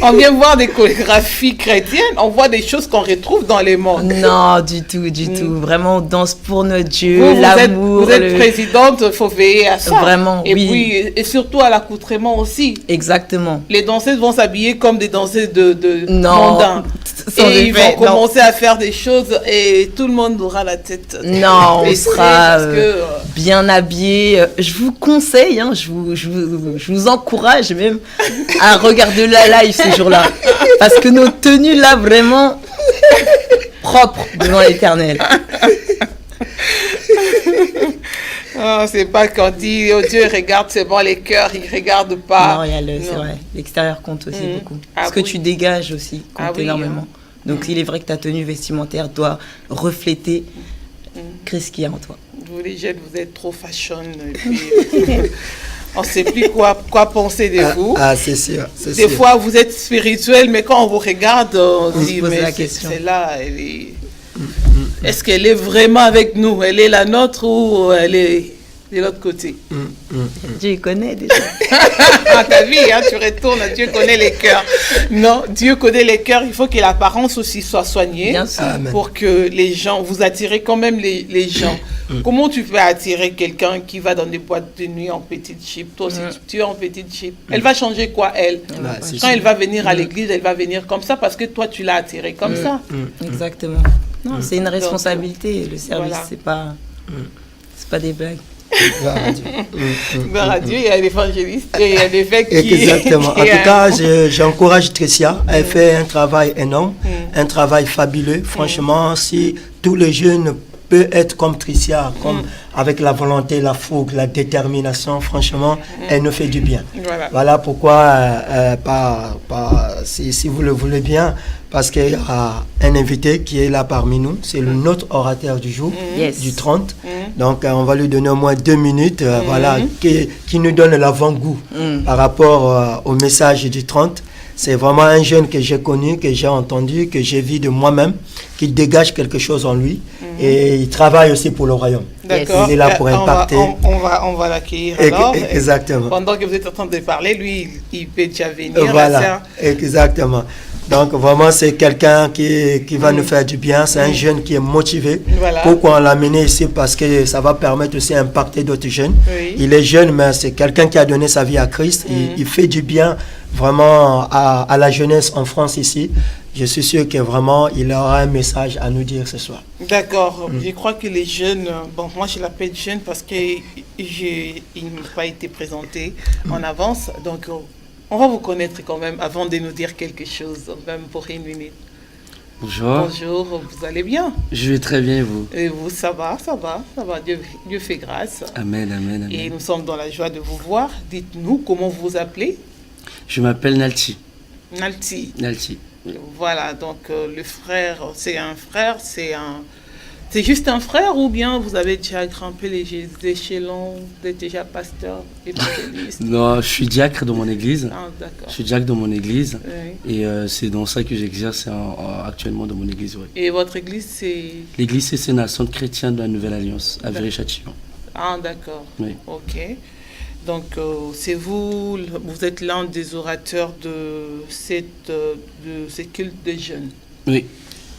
On vient voir des chorégraphies chrétiennes, on voit des choses qu'on retrouve dans les mondes. Non, du tout, du tout. Vraiment, on danse pour notre Dieu, l'amour. Vous êtes présidente, il faut veiller à ça. Vraiment, et oui. Puis, et surtout à l'accoutrement aussi. Exactement. Les danseuses vont s'habiller comme des danseuses de mondains. Et ils vont commencer à faire des choses et tout le monde aura la tête. Non, on sera bien habillés. Je vous conseille, hein, je vous encourage même à regarder la live ce jour-là. Parce que nos tenues là, vraiment propres devant l'Éternel. Oh, c'est pas quand dit oh, Dieu regarde seulement les cœurs, il regarde pas. Non, c'est vrai. L'extérieur compte aussi beaucoup. Ce que tu dégages aussi compte énormément. Donc il est vrai que ta tenue vestimentaire doit refléter Christ qui est en toi. Vous les jeunes, vous êtes trop fashion. On ne sait plus quoi penser de vous. Ah, c'est sûr. Des fois, vous êtes spirituel, mais quand on vous regarde, on se dit, mais celle-là, elle est... Est-ce qu'elle est vraiment avec nous? Elle est la nôtre ou elle est de l'autre côté. Dieu connaît déjà. Ta vie, hein, tu retournes, Dieu connaît les cœurs. Non, Dieu connaît les cœurs, il faut que l'apparence aussi soit soignée. Bien sûr. Pour que les gens, vous attirez quand même les gens. Comment tu peux attirer quelqu'un qui va dans des boîtes de nuit en petite Jeep? Toi aussi, tu es en petite Jeep. Elle va changer quoi, elle? Quand elle va venir à l'église, elle va venir comme ça parce que toi, tu l'as attirée comme ça. Exactement. Non, c'est une responsabilité. Le service, voilà. c'est pas des blagues. Gloire à Dieu, il y a l'évangéliste et il y a l'évêque qui... Exactement. En tout cas, j'encourage Tricia. Elle fait un travail énorme, un travail fabuleux. Franchement, si tous les jeunes peuvent être comme Tricia, comme avec la volonté, la fougue, la détermination, franchement, elle nous fait du bien. Voilà pourquoi, si vous le voulez bien, parce qu'il y a un invité qui est là parmi nous, c'est notre orateur du jour, du 30. Donc, on va lui donner au moins 2 minutes, voilà, qui nous donne l'avant-goût par rapport au message du 30. C'est vraiment un jeune que j'ai connu, que j'ai entendu, que j'ai vu de moi-même, qui dégage quelque chose en lui. Et il travaille aussi pour le royaume. D'accord. Il est là pour impacter. On va l'accueillir alors. Exactement. Pendant que vous êtes en train de parler, lui, il peut déjà venir. Voilà, exactement. Donc vraiment, c'est quelqu'un qui va nous faire du bien. C'est un jeune qui est motivé. Voilà. Pourquoi on l'a amené ici? Parce que ça va permettre aussi d'impacter d'autres jeunes. Oui. Il est jeune, mais c'est quelqu'un qui a donné sa vie à Christ. Il fait du bien vraiment à la jeunesse en France ici. Je suis sûr que vraiment, il aura un message à nous dire ce soir. D'accord. Je crois que les jeunes, bon, moi je l'appelle jeune parce qu'il ne m'a pas été présenté en avance. Donc, on va vous connaître quand même avant de nous dire quelque chose, même pour 1 minute. Bonjour. Bonjour, vous allez bien? Je vais très bien, et vous? Et vous, ça va. Dieu fait grâce. Amen, amen, amen. Et nous sommes dans la joie de vous voir. Dites-nous comment vous vous appelez? Je m'appelle Nalti. Nalti. Voilà, donc le frère, c'est juste un frère ou bien vous avez déjà grimpé les échelons, vous êtes déjà pasteur, évangéliste? Non, je suis diacre dans mon église. Ah, d'accord. Je suis diacre dans mon église. Oui. Et c'est dans ça que j'exerce actuellement dans mon église. Oui. Et votre église, c'est? L'église, c'est un centre chrétien de la Nouvelle Alliance, à Viry-Châtillon. Ah, d'accord. Oui. Ok. Donc, c'est vous êtes l'un des orateurs de ces cultes des jeunes. Oui.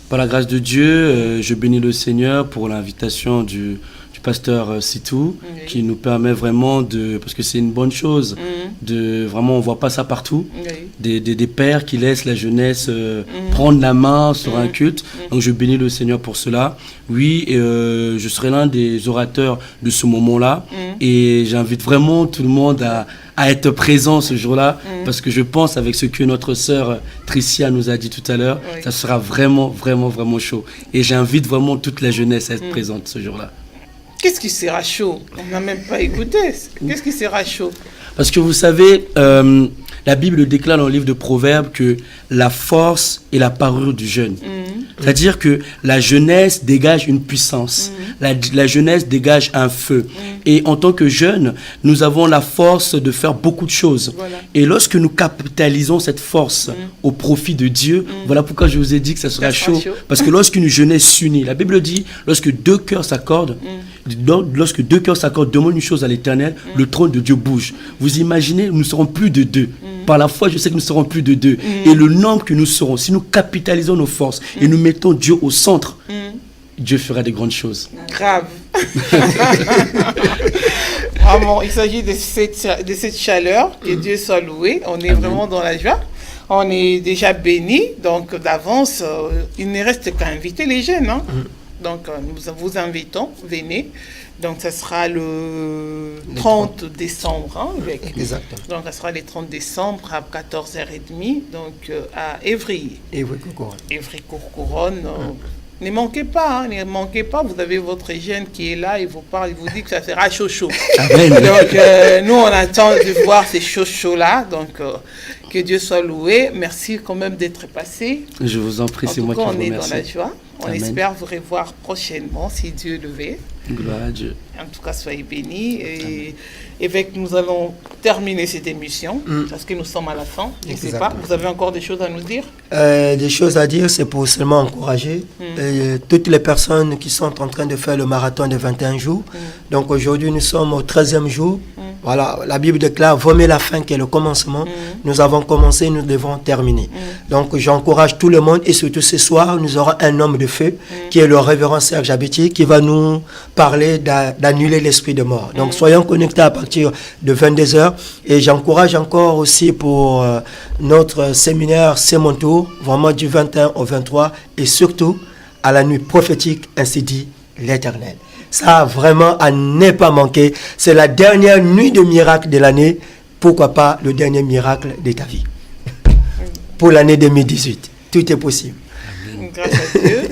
Par la grâce de Dieu, je bénis le Seigneur pour l'invitation du pasteur Sitou, qui nous permet vraiment parce que c'est une bonne chose, vraiment, on ne voit pas ça partout, des pères qui laissent la jeunesse prendre la main sur un culte. Donc je bénis le Seigneur pour cela. Oui, je serai l'un des orateurs de ce moment-là, et j'invite vraiment tout le monde à être présent ce jour-là, parce que je pense, avec ce que notre sœur Tricia nous a dit tout à l'heure, ça sera vraiment, vraiment, vraiment chaud. Et j'invite vraiment toute la jeunesse à être présente ce jour-là. Qu'est-ce qui sera chaud? On n'a même pas écouté. Qu'est-ce qui sera chaud? Parce que vous savez, la Bible déclare dans le livre de Proverbes que la force est la parure du jeune. C'est-à-dire que la jeunesse dégage une puissance. La jeunesse dégage un feu. Et en tant que jeunes, nous avons la force de faire beaucoup de choses. Voilà. Et lorsque nous capitalisons cette force au profit de Dieu, voilà pourquoi je vous ai dit que ça sera chaud. Parce que lorsqu'une jeunesse s'unit, la Bible dit, lorsque 2 cœurs s'accordent, demande une chose à l'Éternel, le trône de Dieu bouge. Vous imaginez, nous ne serons plus de 2. Par la foi, je sais que nous serons plus de 2. Et le nombre que nous serons, si nous capitalisons nos forces et nous mettons Dieu au centre, Dieu fera des grandes choses. Grave. Vraiment, il s'agit de cette chaleur, que Dieu soit loué. On est vraiment dans la joie. On est déjà bénis. Donc, d'avance, il ne reste qu'à inviter les jeunes. Hein. Donc, nous vous invitons, venez. Donc, ça sera le 30 décembre. Hein, Exactement. Donc, ça sera le 30 décembre à 14h30, donc à Évry. Évry-Courcouronne. Ne manquez pas, vous avez votre jeune qui est là, il vous parle, il vous dit que ça sera chaud. Amen. Donc, nous, on attend de voir ces chaud-là, donc que Dieu soit loué. Merci quand même d'être passé. Je vous en prie, c'est moi qui vous remercie. On est dans la joie. On Amen. espère vous revoir prochainement, si Dieu le veut. Gloire à Dieu. En tout cas, soyez bénis. Et avec, nous allons terminer cette émission parce que nous sommes à la fin. Je ne sais pas, vous avez encore des choses à nous dire? Des choses à dire, c'est pour seulement encourager toutes les personnes qui sont en train de faire le marathon de 21 jours. Donc aujourd'hui, nous sommes au 13e jour. Voilà, la Bible déclare, vaut mieux la fin que le commencement. Nous avons commencé, nous devons terminer. Donc j'encourage tout le monde et surtout ce soir, nous aurons un homme de feu qui est le révérend Serge Abiti qui va nous parler d'annuler l'esprit de mort. Donc soyons connectés à partir de 22h et j'encourage encore aussi pour notre séminaire C'est mon tour, vraiment du 21 au 23 et surtout à la nuit prophétique, ainsi dit l'Éternel. Ça, vraiment, à ne pas manquer. C'est la dernière nuit de miracle de l'année. Pourquoi pas le dernier miracle de ta vie? Pour l'année 2018. Tout est possible. Grâce à Dieu.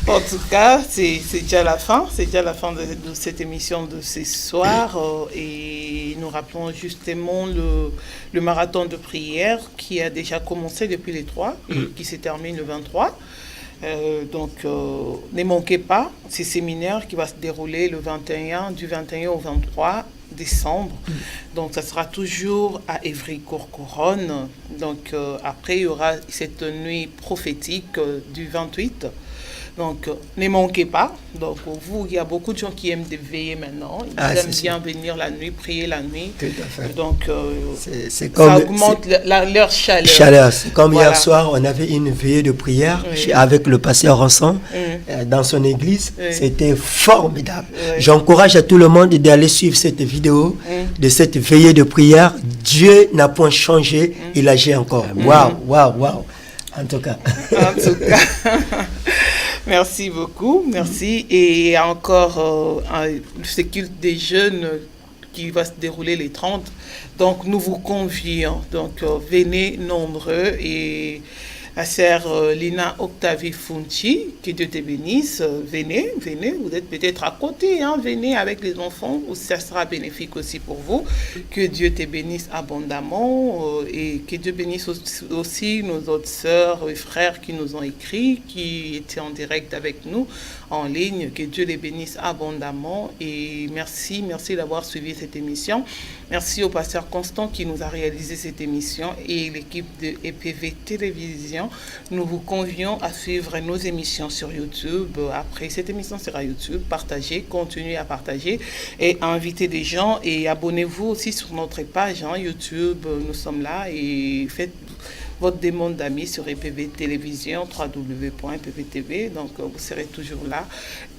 En tout cas, c'est déjà la fin. C'est déjà la fin de cette émission de ce soir. Et nous rappelons justement le marathon de prière qui a déjà commencé depuis les 3 et qui se termine le 23. Donc, ne manquez pas ces séminaires qui va se dérouler le 21, du 21 au 23 décembre. Donc, ça sera toujours à Évry-Courcouronnes. Donc, après, il y aura cette nuit prophétique du 28. Donc, ne manquez pas. Donc, pour vous, il y a beaucoup de gens qui aiment veiller maintenant. Ils aiment bien venir la nuit, prier la nuit. Tout à fait. Donc, comme, ça augmente leur chaleur. C'est comme hier soir, on avait une veillée de prière avec le pasteur Ranson dans son église. C'était formidable. J'encourage à tout le monde d'aller suivre cette vidéo de cette veillée de prière. Dieu n'a point changé, il agit encore. Waouh, waouh, waouh. En tout cas. Merci beaucoup, merci. Et encore ce culte des jeunes qui va se dérouler les 30. Donc nous vous convions, donc venez nombreux et la sœur Lina Octavie Funchi, que Dieu te bénisse, venez, vous êtes peut-être à côté, venez avec les enfants, ça sera bénéfique aussi pour vous. Que Dieu te bénisse abondamment et que Dieu bénisse aussi nos autres sœurs et frères qui nous ont écrit, qui étaient en direct avec nous, en ligne. Que Dieu les bénisse abondamment et merci d'avoir suivi cette émission. Merci au pasteur Constant qui nous a réalisé cette émission et l'équipe de EPV Télévision. Nous vous convions à suivre nos émissions sur YouTube. Après, cette émission sera YouTube. Partagez, continuez à partager et à inviter des gens et abonnez-vous aussi sur notre page YouTube. Nous sommes là et faites votre demande d'amis sur EPV Télévision, www.epvtv. Donc, vous serez toujours là,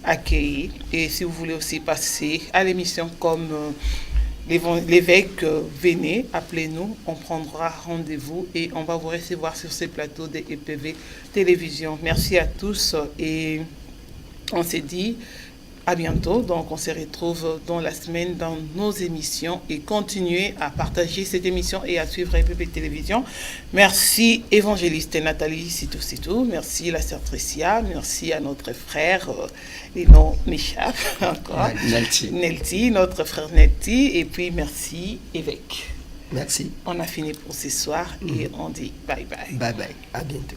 accueillis. Et si vous voulez aussi passer à l'émission comme l'évêque, venez, appelez-nous, on prendra rendez-vous et on va vous recevoir sur ces plateaux de EPV Télévision. Merci à tous et on s'est dit à bientôt. Donc on se retrouve dans la semaine dans nos émissions et continuez à partager cette émission et à suivre EPV Télévision. Merci évangéliste Nathalie Sitou. Merci la sœur Tricia. Merci à notre frère, les noms m'échappent encore. Nelti, notre frère Nelti. Et puis merci évêque. Merci. On a fini pour ce soir et on dit bye bye. Bye bye. À bientôt.